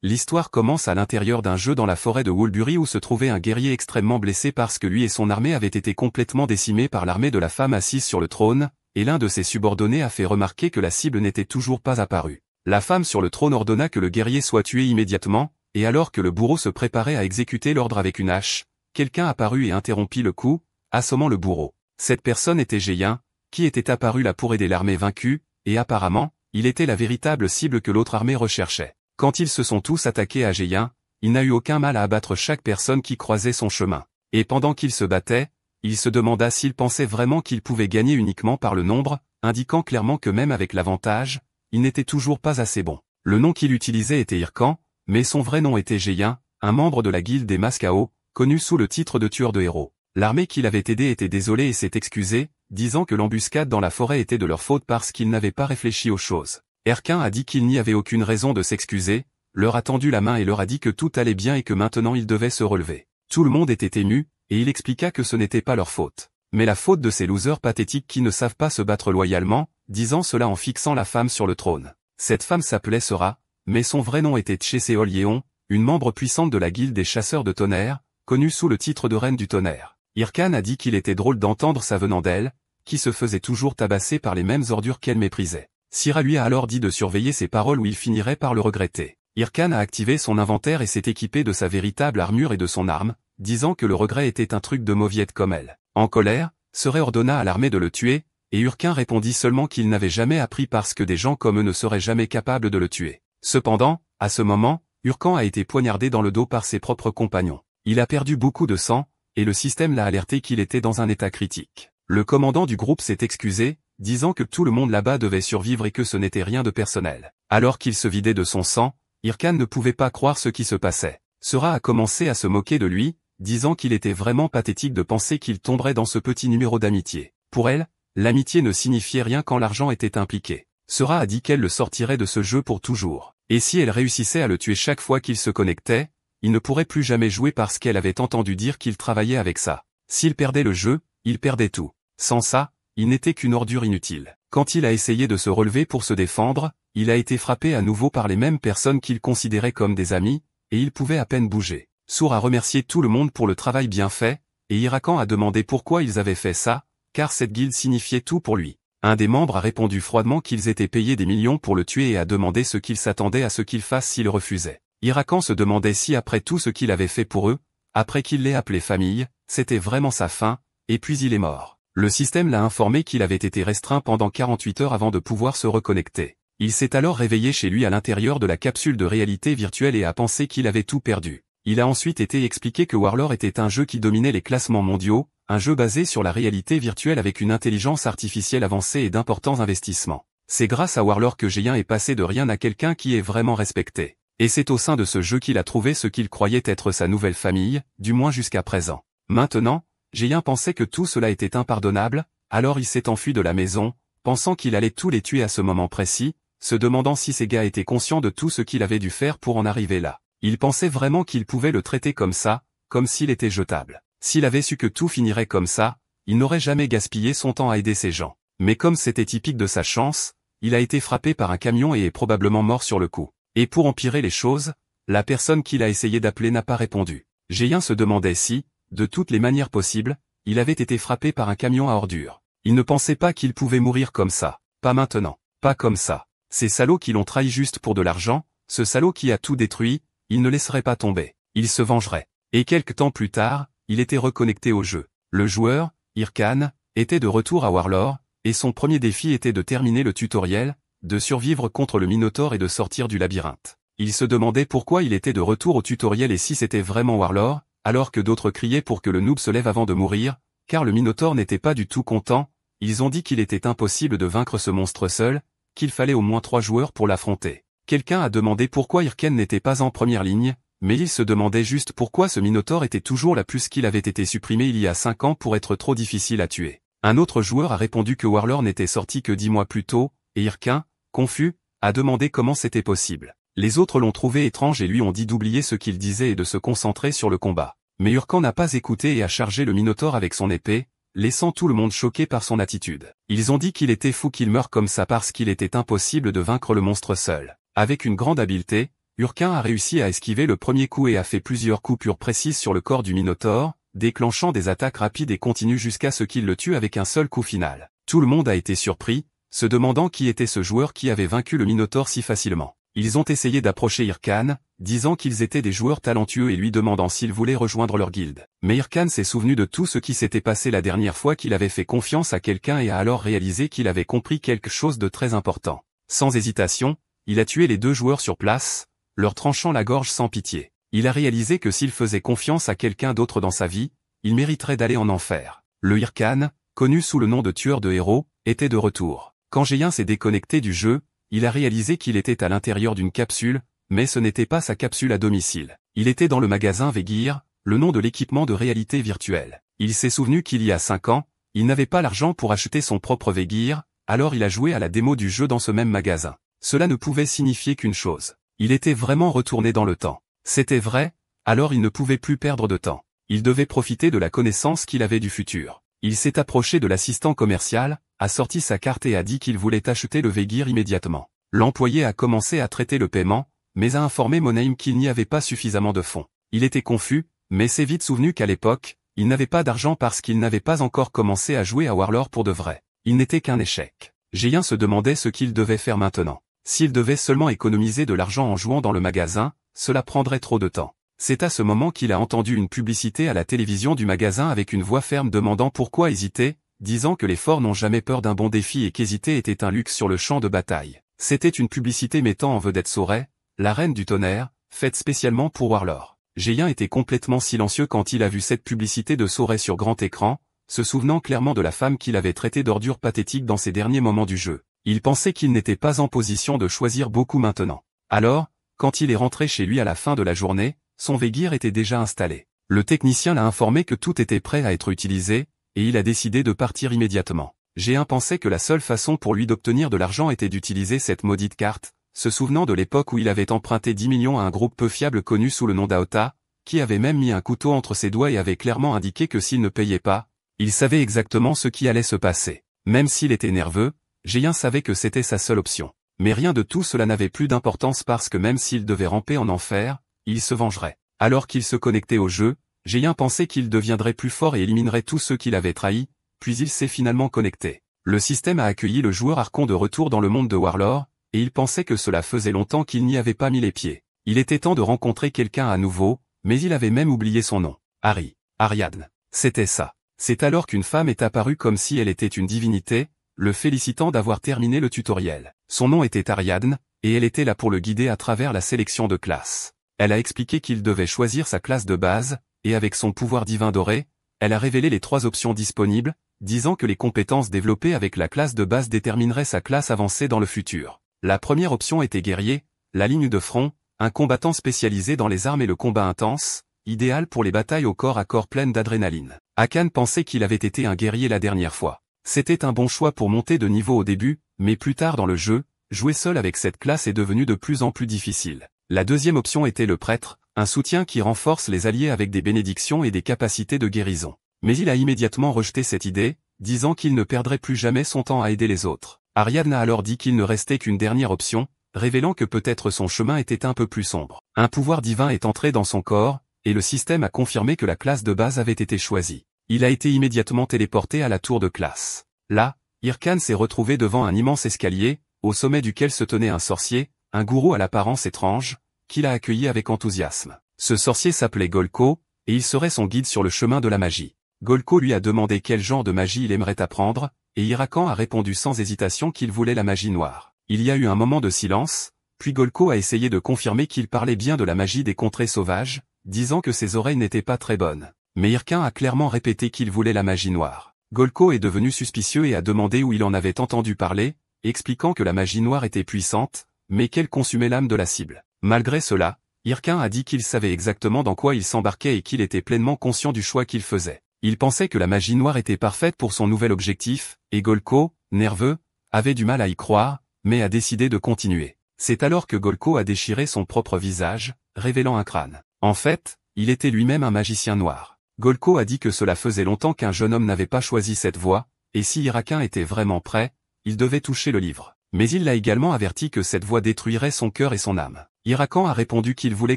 L'histoire commence à l'intérieur d'un jeu dans la forêt de Woolbury où se trouvait un guerrier extrêmement blessé parce que lui et son armée avaient été complètement décimés par l'armée de la femme assise sur le trône, et l'un de ses subordonnés a fait remarquer que la cible n'était toujours pas apparue. La femme sur le trône ordonna que le guerrier soit tué immédiatement, et alors que le bourreau se préparait à exécuter l'ordre avec une hache, quelqu'un apparut et interrompit le coup, assommant le bourreau. Cette personne était Géyen, qui était apparu là pour aider l'armée vaincue, et apparemment, il était la véritable cible que l'autre armée recherchait. Quand ils se sont tous attaqués à Géyen, il n'a eu aucun mal à abattre chaque personne qui croisait son chemin. Et pendant qu'il se battait, il se demanda s'il pensait vraiment qu'il pouvait gagner uniquement par le nombre, indiquant clairement que même avec l'avantage, il n'était toujours pas assez bon. Le nom qu'il utilisait était Hircan, mais son vrai nom était Géyen, un membre de la guilde des Mascao, connu sous le titre de tueur de héros. L'armée qui l'avait aidé était désolée et s'est excusée, disant que l'embuscade dans la forêt était de leur faute parce qu'ils n'avaient pas réfléchi aux choses. Hircan a dit qu'il n'y avait aucune raison de s'excuser, leur a tendu la main et leur a dit que tout allait bien et que maintenant ils devaient se relever. Tout le monde était ému, et il expliqua que ce n'était pas leur faute, mais la faute de ces losers pathétiques qui ne savent pas se battre loyalement, disant cela en fixant la femme sur le trône. Cette femme s'appelait Sera, mais son vrai nom était Tcheséol Yeon, une membre puissante de la guilde des chasseurs de tonnerre, connue sous le titre de reine du tonnerre. Hircan a dit qu'il était drôle d'entendre ça venant d'elle, qui se faisait toujours tabasser par les mêmes ordures qu'elle méprisait. Sira lui a alors dit de surveiller ses paroles ou il finirait par le regretter. Hircan a activé son inventaire et s'est équipé de sa véritable armure et de son arme, disant que le regret était un truc de mauviette comme elle. En colère, Sera ordonna à l'armée de le tuer, et Hircan répondit seulement qu'il n'avait jamais appris parce que des gens comme eux ne seraient jamais capables de le tuer. Cependant, à ce moment, Hircan a été poignardé dans le dos par ses propres compagnons. Il a perdu beaucoup de sang, et le système l'a alerté qu'il était dans un état critique. Le commandant du groupe s'est excusé, disant que tout le monde là-bas devait survivre et que ce n'était rien de personnel. Alors qu'il se vidait de son sang, Hircan ne pouvait pas croire ce qui se passait. Sera a commencé à se moquer de lui, disant qu'il était vraiment pathétique de penser qu'il tomberait dans ce petit numéro d'amitié. Pour elle, l'amitié ne signifiait rien quand l'argent était impliqué. Sera a dit qu'elle le sortirait de ce jeu pour toujours. Et si elle réussissait à le tuer chaque fois qu'il se connectait, il ne pourrait plus jamais jouer parce qu'elle avait entendu dire qu'il travaillait avec ça. S'il perdait le jeu, il perdait tout. Sans ça, il n'était qu'une ordure inutile. Quand il a essayé de se relever pour se défendre, il a été frappé à nouveau par les mêmes personnes qu'il considérait comme des amis, et il pouvait à peine bouger. Sour a remercié tout le monde pour le travail bien fait, et Hircan a demandé pourquoi ils avaient fait ça, car cette guilde signifiait tout pour lui. Un des membres a répondu froidement qu'ils étaient payés des millions pour le tuer et a demandé ce qu'il s'attendait à ce qu'il fasse s'il refusait. Hircan se demandait si après tout ce qu'il avait fait pour eux, après qu'il l'ait appelé famille, c'était vraiment sa fin, et puis il est mort. Le système l'a informé qu'il avait été restreint pendant 48 heures avant de pouvoir se reconnecter. Il s'est alors réveillé chez lui à l'intérieur de la capsule de réalité virtuelle et a pensé qu'il avait tout perdu. Il a ensuite été expliqué que Warlord était un jeu qui dominait les classements mondiaux, un jeu basé sur la réalité virtuelle avec une intelligence artificielle avancée et d'importants investissements. C'est grâce à Warlord que Géyen est passé de rien à quelqu'un qui est vraiment respecté. Et c'est au sein de ce jeu qu'il a trouvé ce qu'il croyait être sa nouvelle famille, du moins jusqu'à présent. Maintenant, Géyen pensait que tout cela était impardonnable, alors il s'est enfui de la maison, pensant qu'il allait tous les tuer à ce moment précis, se demandant si ces gars étaient conscients de tout ce qu'il avait dû faire pour en arriver là. Il pensait vraiment qu'il pouvait le traiter comme ça, comme s'il était jetable. S'il avait su que tout finirait comme ça, il n'aurait jamais gaspillé son temps à aider ces gens. Mais comme c'était typique de sa chance, il a été frappé par un camion et est probablement mort sur le coup. Et pour empirer les choses, la personne qu'il a essayé d'appeler n'a pas répondu. Géyen se demandait si, de toutes les manières possibles, il avait été frappé par un camion à ordures. Il ne pensait pas qu'il pouvait mourir comme ça. Pas maintenant. Pas comme ça. Ces salauds qui l'ont trahi juste pour de l'argent, ce salaud qui a tout détruit, il ne laisserait pas tomber. Il se vengerait. Et quelque temps plus tard, il était reconnecté au jeu. Le joueur, Hircan, était de retour à Warlord, et son premier défi était de terminer le tutoriel, de survivre contre le Minotaure et de sortir du labyrinthe. Il se demandait pourquoi il était de retour au tutoriel et si c'était vraiment Warlord, alors que d'autres criaient pour que le noob se lève avant de mourir, car le Minotaure n'était pas du tout content, ils ont dit qu'il était impossible de vaincre ce monstre seul, qu'il fallait au moins 3 joueurs pour l'affronter. Quelqu'un a demandé pourquoi Hircan n'était pas en première ligne, mais il se demandait juste pourquoi ce Minotaure était toujours là puisqu'il avait été supprimé il y a 5 ans pour être trop difficile à tuer. Un autre joueur a répondu que Warlord n'était sorti que 10 mois plus tôt, et Hircan, confus, a demandé comment c'était possible. Les autres l'ont trouvé étrange et lui ont dit d'oublier ce qu'il disait et de se concentrer sur le combat. Mais Hircan n'a pas écouté et a chargé le Minotaure avec son épée, laissant tout le monde choqué par son attitude. Ils ont dit qu'il était fou qu'il meure comme ça parce qu'il était impossible de vaincre le monstre seul. Avec une grande habileté, Urquin a réussi à esquiver le premier coup et a fait plusieurs coupures précises sur le corps du Minotaure, déclenchant des attaques rapides et continues jusqu'à ce qu'il le tue avec un seul coup final. Tout le monde a été surpris, se demandant qui était ce joueur qui avait vaincu le Minotaure si facilement. Ils ont essayé d'approcher Irkhan, disant qu'ils étaient des joueurs talentueux et lui demandant s'il voulait rejoindre leur guilde. Mais Irkhan s'est souvenu de tout ce qui s'était passé la dernière fois qu'il avait fait confiance à quelqu'un et a alors réalisé qu'il avait compris quelque chose de très important. Sans hésitation, il a tué les 2 joueurs sur place, leur tranchant la gorge sans pitié. Il a réalisé que s'il faisait confiance à quelqu'un d'autre dans sa vie, il mériterait d'aller en enfer. Le Irkhan, connu sous le nom de tueur de héros, était de retour. Quand Géant s'est déconnecté du jeu, il a réalisé qu'il était à l'intérieur d'une capsule, mais ce n'était pas sa capsule à domicile. Il était dans le magasin Vegear, le nom de l'équipement de réalité virtuelle. Il s'est souvenu qu'il y a 5 ans, il n'avait pas l'argent pour acheter son propre Vegear, alors il a joué à la démo du jeu dans ce même magasin. Cela ne pouvait signifier qu'une chose. Il était vraiment retourné dans le temps. C'était vrai, alors il ne pouvait plus perdre de temps. Il devait profiter de la connaissance qu'il avait du futur. Il s'est approché de l'assistant commercial, a sorti sa carte et a dit qu'il voulait acheter le Vegear immédiatement. L'employé a commencé à traiter le paiement, mais a informé Monaim qu'il n'y avait pas suffisamment de fonds. Il était confus, mais s'est vite souvenu qu'à l'époque, il n'avait pas d'argent parce qu'il n'avait pas encore commencé à jouer à Warlord pour de vrai. Il n'était qu'un échec. Géant se demandait ce qu'il devait faire maintenant. S'il devait seulement économiser de l'argent en jouant dans le magasin, cela prendrait trop de temps. C'est à ce moment qu'il a entendu une publicité à la télévision du magasin avec une voix ferme demandant pourquoi hésiter, disant que les forts n'ont jamais peur d'un bon défi et qu'hésiter était un luxe sur le champ de bataille. C'était une publicité mettant en vedette Sorey, la reine du tonnerre, faite spécialement pour Warlord. Géant était complètement silencieux quand il a vu cette publicité de Sorey sur grand écran, se souvenant clairement de la femme qu'il avait traitée d'ordure pathétique dans ses derniers moments du jeu. Il pensait qu'il n'était pas en position de choisir beaucoup maintenant. Alors, quand il est rentré chez lui à la fin de la journée, son Vegear était déjà installé. Le technicien l'a informé que tout était prêt à être utilisé, et il a décidé de partir immédiatement. Géant pensait que la seule façon pour lui d'obtenir de l'argent était d'utiliser cette maudite carte, se souvenant de l'époque où il avait emprunté 10 millions à un groupe peu fiable connu sous le nom d'Aota, qui avait même mis un couteau entre ses doigts et avait clairement indiqué que s'il ne payait pas, il savait exactement ce qui allait se passer. Même s'il était nerveux, Géant savait que c'était sa seule option. Mais rien de tout cela n'avait plus d'importance parce que même s'il devait ramper en enfer, il se vengerait. Alors qu'il se connectait au jeu, Géant pensait qu'il deviendrait plus fort et éliminerait tous ceux qu'il avait trahis, puis il s'est finalement connecté. Le système a accueilli le joueur Archon de retour dans le monde de Warlord, et il pensait que cela faisait longtemps qu'il n'y avait pas mis les pieds. Il était temps de rencontrer quelqu'un à nouveau, mais il avait même oublié son nom. Ariadne. C'était ça. C'est alors qu'une femme est apparue comme si elle était une divinité, le félicitant d'avoir terminé le tutoriel. Son nom était Ariadne, et elle était là pour le guider à travers la sélection de classes. Elle a expliqué qu'il devait choisir sa classe de base, et avec son pouvoir divin doré, elle a révélé les 3 options disponibles, disant que les compétences développées avec la classe de base détermineraient sa classe avancée dans le futur. La première option était guerrier, la ligne de front, un combattant spécialisé dans les armes et le combat intense, idéal pour les batailles au corps à corps pleines d'adrénaline. Hakan pensait qu'il avait été un guerrier la dernière fois. C'était un bon choix pour monter de niveau au début, mais plus tard dans le jeu, jouer seul avec cette classe est devenu de plus en plus difficile. La deuxième option était le prêtre, un soutien qui renforce les alliés avec des bénédictions et des capacités de guérison. Mais il a immédiatement rejeté cette idée, disant qu'il ne perdrait plus jamais son temps à aider les autres. Ariadne a alors dit qu'il ne restait qu'une dernière option, révélant que peut-être son chemin était un peu plus sombre. Un pouvoir divin est entré dans son corps, et le système a confirmé que la classe de base avait été choisie. Il a été immédiatement téléporté à la tour de classe. Là, Irkhan s'est retrouvé devant un immense escalier, au sommet duquel se tenait un sorcier, un gourou à l'apparence étrange, qu'il a accueilli avec enthousiasme. Ce sorcier s'appelait Golko, et il serait son guide sur le chemin de la magie. Golko lui a demandé quel genre de magie il aimerait apprendre, et Irkhan a répondu sans hésitation qu'il voulait la magie noire. Il y a eu un moment de silence, puis Golko a essayé de confirmer qu'il parlait bien de la magie des contrées sauvages, disant que ses oreilles n'étaient pas très bonnes. Mais Irkhan a clairement répété qu'il voulait la magie noire. Golko est devenu suspicieux et a demandé où il en avait entendu parler, expliquant que la magie noire était puissante, mais qu'elle consumait l'âme de la cible. Malgré cela, Irkhan a dit qu'il savait exactement dans quoi il s'embarquait et qu'il était pleinement conscient du choix qu'il faisait. Il pensait que la magie noire était parfaite pour son nouvel objectif, et Golko, nerveux, avait du mal à y croire, mais a décidé de continuer. C'est alors que Golko a déchiré son propre visage, révélant un crâne. En fait, il était lui-même un magicien noir. Golko a dit que cela faisait longtemps qu'un jeune homme n'avait pas choisi cette voie, et si Irkhan était vraiment prêt, il devait toucher le livre. Mais il l'a également averti que cette voie détruirait son cœur et son âme. Hirakan a répondu qu'il voulait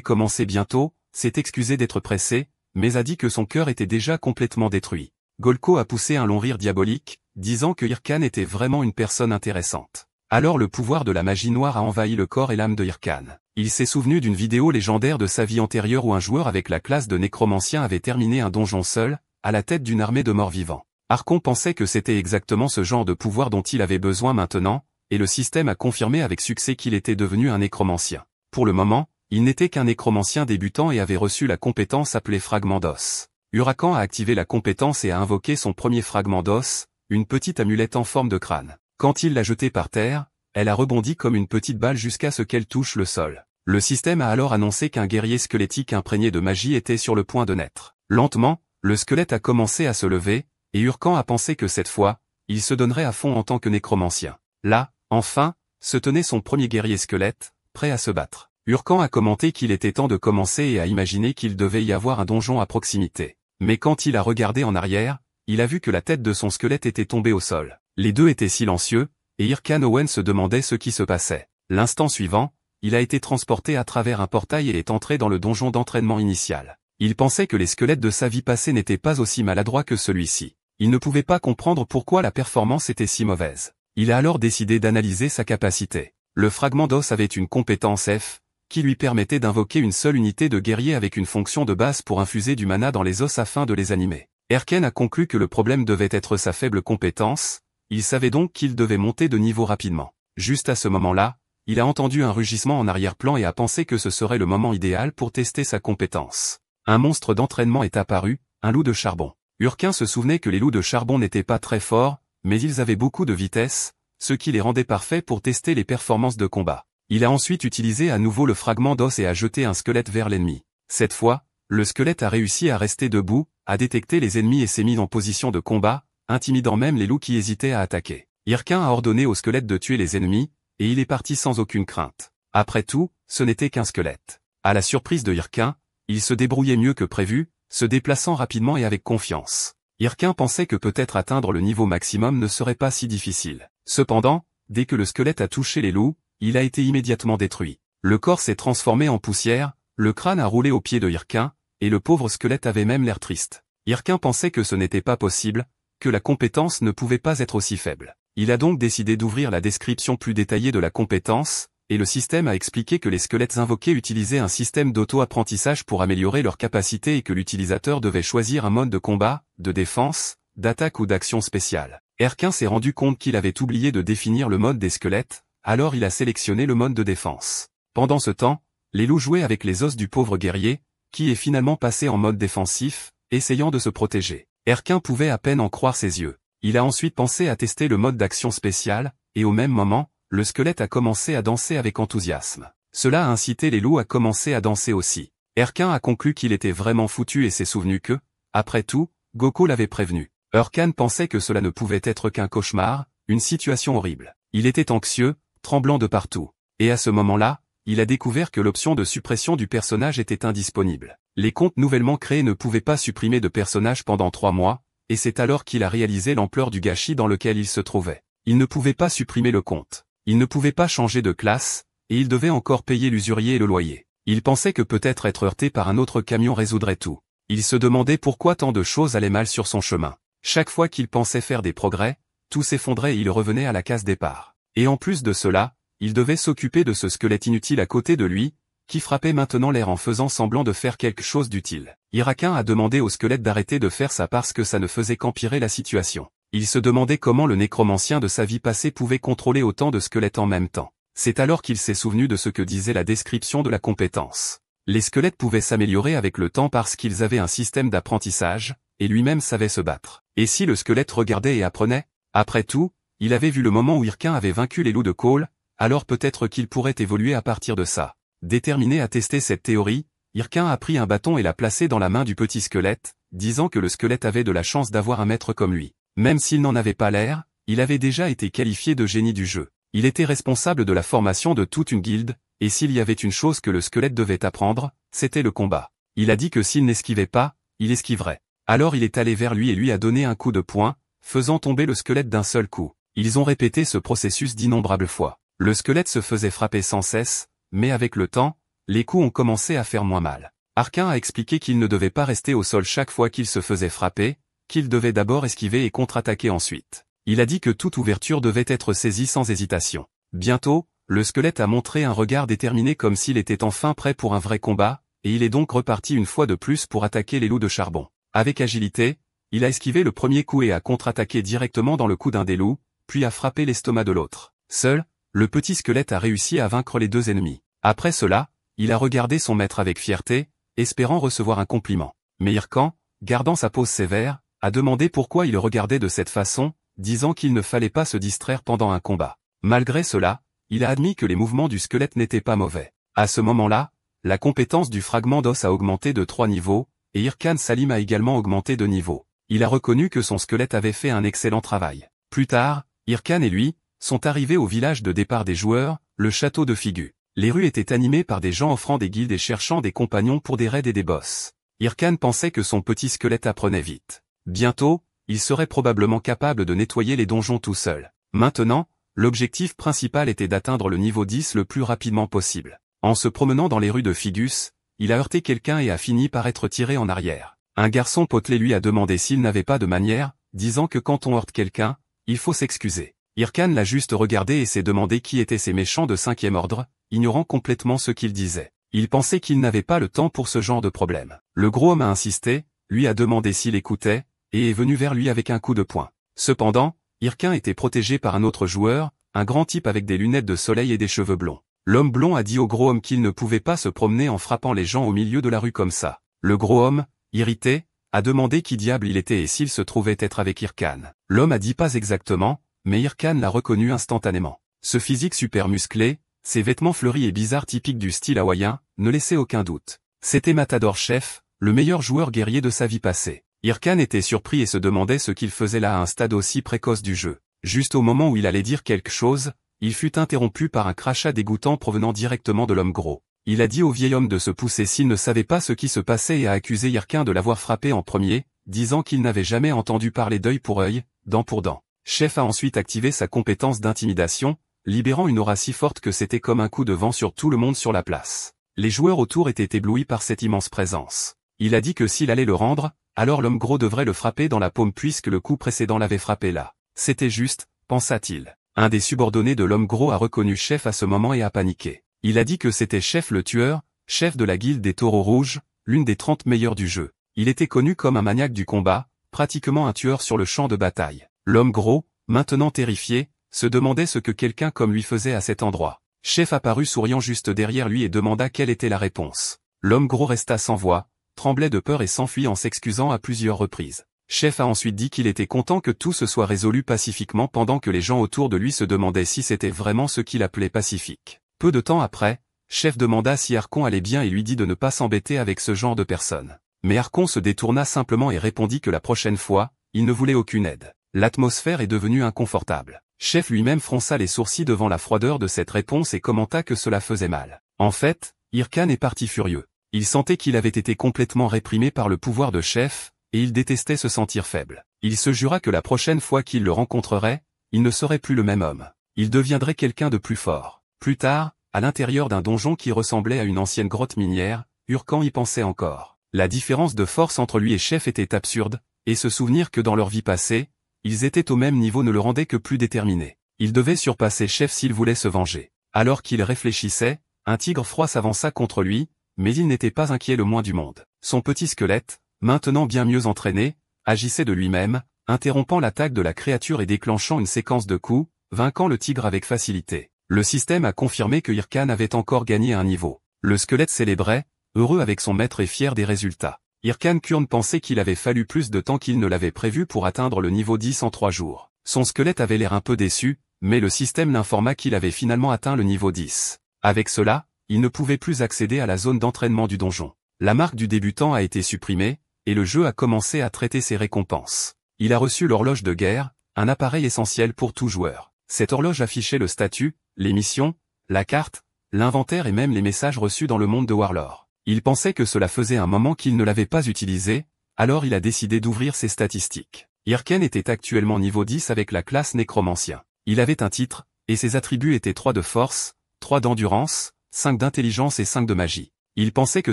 commencer bientôt, s'est excusé d'être pressé, mais a dit que son cœur était déjà complètement détruit. Golko a poussé un long rire diabolique, disant que Hirkan était vraiment une personne intéressante. Alors le pouvoir de la magie noire a envahi le corps et l'âme de Hirkan. Il s'est souvenu d'une vidéo légendaire de sa vie antérieure où un joueur avec la classe de nécromancien avait terminé un donjon seul, à la tête d'une armée de morts-vivants. Archon pensait que c'était exactement ce genre de pouvoir dont il avait besoin maintenant, et le système a confirmé avec succès qu'il était devenu un nécromancien. Pour le moment, il n'était qu'un nécromancien débutant et avait reçu la compétence appelée fragment d'os. Hurakan a activé la compétence et a invoqué son premier fragment d'os, une petite amulette en forme de crâne. Quand il l'a jetée par terre, elle a rebondi comme une petite balle jusqu'à ce qu'elle touche le sol. Le système a alors annoncé qu'un guerrier squelettique imprégné de magie était sur le point de naître. Lentement, le squelette a commencé à se lever, et Hurakan a pensé que cette fois, il se donnerait à fond en tant que nécromancien. Là, enfin, se tenait son premier guerrier squelette, prêt à se battre. Hurakan a commenté qu'il était temps de commencer et a imaginé qu'il devait y avoir un donjon à proximité. Mais quand il a regardé en arrière, il a vu que la tête de son squelette était tombée au sol. Les deux étaient silencieux, et Hirakan Owen se demandait ce qui se passait. L'instant suivant, il a été transporté à travers un portail et est entré dans le donjon d'entraînement initial. Il pensait que les squelettes de sa vie passée n'étaient pas aussi maladroits que celui-ci. Il ne pouvait pas comprendre pourquoi la performance était si mauvaise. Il a alors décidé d'analyser sa capacité. Le fragment d'os avait une compétence F, qui lui permettait d'invoquer une seule unité de guerrier avec une fonction de base pour infuser du mana dans les os afin de les animer. Erken a conclu que le problème devait être sa faible compétence, il savait donc qu'il devait monter de niveau rapidement. Juste à ce moment-là, il a entendu un rugissement en arrière-plan et a pensé que ce serait le moment idéal pour tester sa compétence. Un monstre d'entraînement est apparu, un loup de charbon. Hurakan se souvenait que les loups de charbon n'étaient pas très forts, mais ils avaient beaucoup de vitesse, ce qui les rendait parfaits pour tester les performances de combat. Il a ensuite utilisé à nouveau le fragment d'os et a jeté un squelette vers l'ennemi. Cette fois, le squelette a réussi à rester debout, a détecté les ennemis et s'est mis en position de combat, intimidant même les loups qui hésitaient à attaquer. Hirakan a ordonné au squelette de tuer les ennemis, et il est parti sans aucune crainte. Après tout, ce n'était qu'un squelette. À la surprise de Hirakan, il se débrouillait mieux que prévu, se déplaçant rapidement et avec confiance. Hirakan pensait que peut-être atteindre le niveau maximum ne serait pas si difficile. Cependant, dès que le squelette a touché les loups, il a été immédiatement détruit. Le corps s'est transformé en poussière, le crâne a roulé aux pieds de Hirakan, et le pauvre squelette avait même l'air triste. Hirakan pensait que ce n'était pas possible, que la compétence ne pouvait pas être aussi faible. Il a donc décidé d'ouvrir la description plus détaillée de la compétence, et le système a expliqué que les squelettes invoqués utilisaient un système d'auto-apprentissage pour améliorer leurs capacités et que l'utilisateur devait choisir un mode de combat, de défense, d'attaque ou d'action spéciale. Hirakan s'est rendu compte qu'il avait oublié de définir le mode des squelettes, alors il a sélectionné le mode de défense. Pendant ce temps, les loups jouaient avec les os du pauvre guerrier, qui est finalement passé en mode défensif, essayant de se protéger. Hirakan pouvait à peine en croire ses yeux. Il a ensuite pensé à tester le mode d'action spéciale, et au même moment, le squelette a commencé à danser avec enthousiasme. Cela a incité les loups à commencer à danser aussi. Hirakan a conclu qu'il était vraiment foutu et s'est souvenu que, après tout, Goku l'avait prévenu. Hirakan pensait que cela ne pouvait être qu'un cauchemar, une situation horrible. Il était anxieux, tremblant de partout. Et à ce moment-là, il a découvert que l'option de suppression du personnage était indisponible. Les comptes nouvellement créés ne pouvaient pas supprimer de personnage pendant 3 mois, et c'est alors qu'il a réalisé l'ampleur du gâchis dans lequel il se trouvait. Il ne pouvait pas supprimer le compte. Il ne pouvait pas changer de classe, et il devait encore payer l'usurier et le loyer. Il pensait que peut-être être heurté par un autre camion résoudrait tout. Il se demandait pourquoi tant de choses allaient mal sur son chemin. Chaque fois qu'il pensait faire des progrès, tout s'effondrait et il revenait à la case départ. Et en plus de cela, il devait s'occuper de ce squelette inutile à côté de lui, qui frappait maintenant l'air en faisant semblant de faire quelque chose d'utile. Hirakan a demandé au squelette d'arrêter de faire ça parce que ça ne faisait qu'empirer la situation. Il se demandait comment le nécromancien de sa vie passée pouvait contrôler autant de squelettes en même temps. C'est alors qu'il s'est souvenu de ce que disait la description de la compétence. Les squelettes pouvaient s'améliorer avec le temps parce qu'ils avaient un système d'apprentissage, et lui-même savait se battre. Et si le squelette regardait et apprenait? Après tout, il avait vu le moment où Hirakan avait vaincu les loups de Cole, alors peut-être qu'il pourrait évoluer à partir de ça. Déterminé à tester cette théorie, Hirakan a pris un bâton et l'a placé dans la main du petit squelette, disant que le squelette avait de la chance d'avoir un maître comme lui. Même s'il n'en avait pas l'air, il avait déjà été qualifié de génie du jeu. Il était responsable de la formation de toute une guilde, et s'il y avait une chose que le squelette devait apprendre, c'était le combat. Il a dit que s'il n'esquivait pas, il esquiverait. Alors il est allé vers lui et lui a donné un coup de poing, faisant tomber le squelette d'un seul coup. Ils ont répété ce processus d'innombrables fois. Le squelette se faisait frapper sans cesse, mais avec le temps, les coups ont commencé à faire moins mal. Arcane a expliqué qu'il ne devait pas rester au sol chaque fois qu'il se faisait frapper, qu'il devait d'abord esquiver et contre-attaquer ensuite. Il a dit que toute ouverture devait être saisie sans hésitation. Bientôt, le squelette a montré un regard déterminé comme s'il était enfin prêt pour un vrai combat, et il est donc reparti une fois de plus pour attaquer les loups de charbon. Avec agilité, il a esquivé le premier coup et a contre-attaqué directement dans le cou d'un des loups, puis a frappé l'estomac de l'autre. Seul, le petit squelette a réussi à vaincre les deux ennemis. Après cela, il a regardé son maître avec fierté, espérant recevoir un compliment. Mais Irkan, gardant sa pose sévère, a demandé pourquoi il le regardait de cette façon, disant qu'il ne fallait pas se distraire pendant un combat. Malgré cela, il a admis que les mouvements du squelette n'étaient pas mauvais. À ce moment-là, la compétence du fragment d'os a augmenté de 3 niveaux, et Irkan Salim a également augmenté de niveau. Il a reconnu que son squelette avait fait un excellent travail. Plus tard, Irkan et lui sont arrivés au village de départ des joueurs, le château de Figu. Les rues étaient animées par des gens offrant des guildes et cherchant des compagnons pour des raids et des boss. Irkan pensait que son petit squelette apprenait vite. Bientôt, il serait probablement capable de nettoyer les donjons tout seul. Maintenant, l'objectif principal était d'atteindre le niveau 10 le plus rapidement possible. En se promenant dans les rues de Figus, il a heurté quelqu'un et a fini par être tiré en arrière. Un garçon potelé lui a demandé s'il n'avait pas de manière, disant que quand on heurte quelqu'un, il faut s'excuser. Irkan l'a juste regardé et s'est demandé qui étaient ces méchants de 5e ordre, ignorant complètement ce qu'il disait. Il pensait qu'il n'avait pas le temps pour ce genre de problème. Le gros homme a insisté, lui a demandé s'il écoutait, et est venu vers lui avec un coup de poing. Cependant, Irkan était protégé par un autre joueur, un grand type avec des lunettes de soleil et des cheveux blonds. L'homme blond a dit au gros homme qu'il ne pouvait pas se promener en frappant les gens au milieu de la rue comme ça. Le gros homme, irrité, a demandé qui diable il était et s'il se trouvait être avec Irkan. L'homme a dit pas exactement, mais Irkan l'a reconnu instantanément. Ce physique super musclé, ses vêtements fleuris et bizarres typiques du style hawaïen, ne laissaient aucun doute. C'était Matador Chef, le meilleur joueur guerrier de sa vie passée. Irkan était surpris et se demandait ce qu'il faisait là à un stade aussi précoce du jeu. Juste au moment où il allait dire quelque chose, il fut interrompu par un crachat dégoûtant provenant directement de l'homme gros. Il a dit au vieil homme de se pousser s'il ne savait pas ce qui se passait et a accusé Irkan de l'avoir frappé en premier, disant qu'il n'avait jamais entendu parler d'œil pour œil, dent pour dent. Chef a ensuite activé sa compétence d'intimidation, libérant une aura si forte que c'était comme un coup de vent sur tout le monde sur la place. Les joueurs autour étaient éblouis par cette immense présence. Il a dit que s'il allait le rendre, alors l'homme gros devrait le frapper dans la paume puisque le coup précédent l'avait frappé là. C'était juste, pensa-t-il. Un des subordonnés de l'homme gros a reconnu Chef à ce moment et a paniqué. Il a dit que c'était Chef le tueur, chef de la guilde des taureaux rouges, l'une des 30 meilleures du jeu. Il était connu comme un maniaque du combat, pratiquement un tueur sur le champ de bataille. L'homme gros, maintenant terrifié, se demandait ce que quelqu'un comme lui faisait à cet endroit. Chef apparut souriant juste derrière lui et demanda quelle était la réponse. L'homme gros resta sans voix, tremblait de peur et s'enfuit en s'excusant à plusieurs reprises. Chef a ensuite dit qu'il était content que tout se soit résolu pacifiquement pendant que les gens autour de lui se demandaient si c'était vraiment ce qu'il appelait pacifique. Peu de temps après, Chef demanda si Archon allait bien et lui dit de ne pas s'embêter avec ce genre de personnes. Mais Archon se détourna simplement et répondit que la prochaine fois, il ne voulait aucune aide. L'atmosphère est devenue inconfortable. Chef lui-même fronça les sourcils devant la froideur de cette réponse et commenta que cela faisait mal. En fait, Irkan est parti furieux. Il sentait qu'il avait été complètement réprimé par le pouvoir de Chef, et il détestait se sentir faible. Il se jura que la prochaine fois qu'il le rencontrerait, il ne serait plus le même homme. Il deviendrait quelqu'un de plus fort. Plus tard, à l'intérieur d'un donjon qui ressemblait à une ancienne grotte minière, Irkan y pensait encore. La différence de force entre lui et Chef était absurde, et se souvenir que dans leur vie passée, ils étaient au même niveau ne le rendait que plus déterminé. Il devait surpasser Chef s'il voulait se venger. Alors qu'il réfléchissait, un tigre froid s'avança contre lui, mais il n'était pas inquiet le moins du monde. Son petit squelette, maintenant bien mieux entraîné, agissait de lui-même, interrompant l'attaque de la créature et déclenchant une séquence de coups, vainquant le tigre avec facilité. Le système a confirmé que Irkan avait encore gagné un niveau. Le squelette célébrait, heureux avec son maître et fier des résultats. Irkan Kurn pensait qu'il avait fallu plus de temps qu'il ne l'avait prévu pour atteindre le niveau 10 en 3 jours. Son squelette avait l'air un peu déçu, mais le système l'informa qu'il avait finalement atteint le niveau 10. Avec cela, il ne pouvait plus accéder à la zone d'entraînement du donjon. La marque du débutant a été supprimée, et le jeu a commencé à traiter ses récompenses. Il a reçu l'horloge de guerre, un appareil essentiel pour tout joueur. Cette horloge affichait le statut, les missions, la carte, l'inventaire et même les messages reçus dans le monde de Warlord. Il pensait que cela faisait un moment qu'il ne l'avait pas utilisé, alors il a décidé d'ouvrir ses statistiques. Irkan était actuellement niveau 10 avec la classe nécromancien. Il avait un titre, et ses attributs étaient 3 de force, 3 d'endurance, 5 d'intelligence et 5 de magie. Il pensait que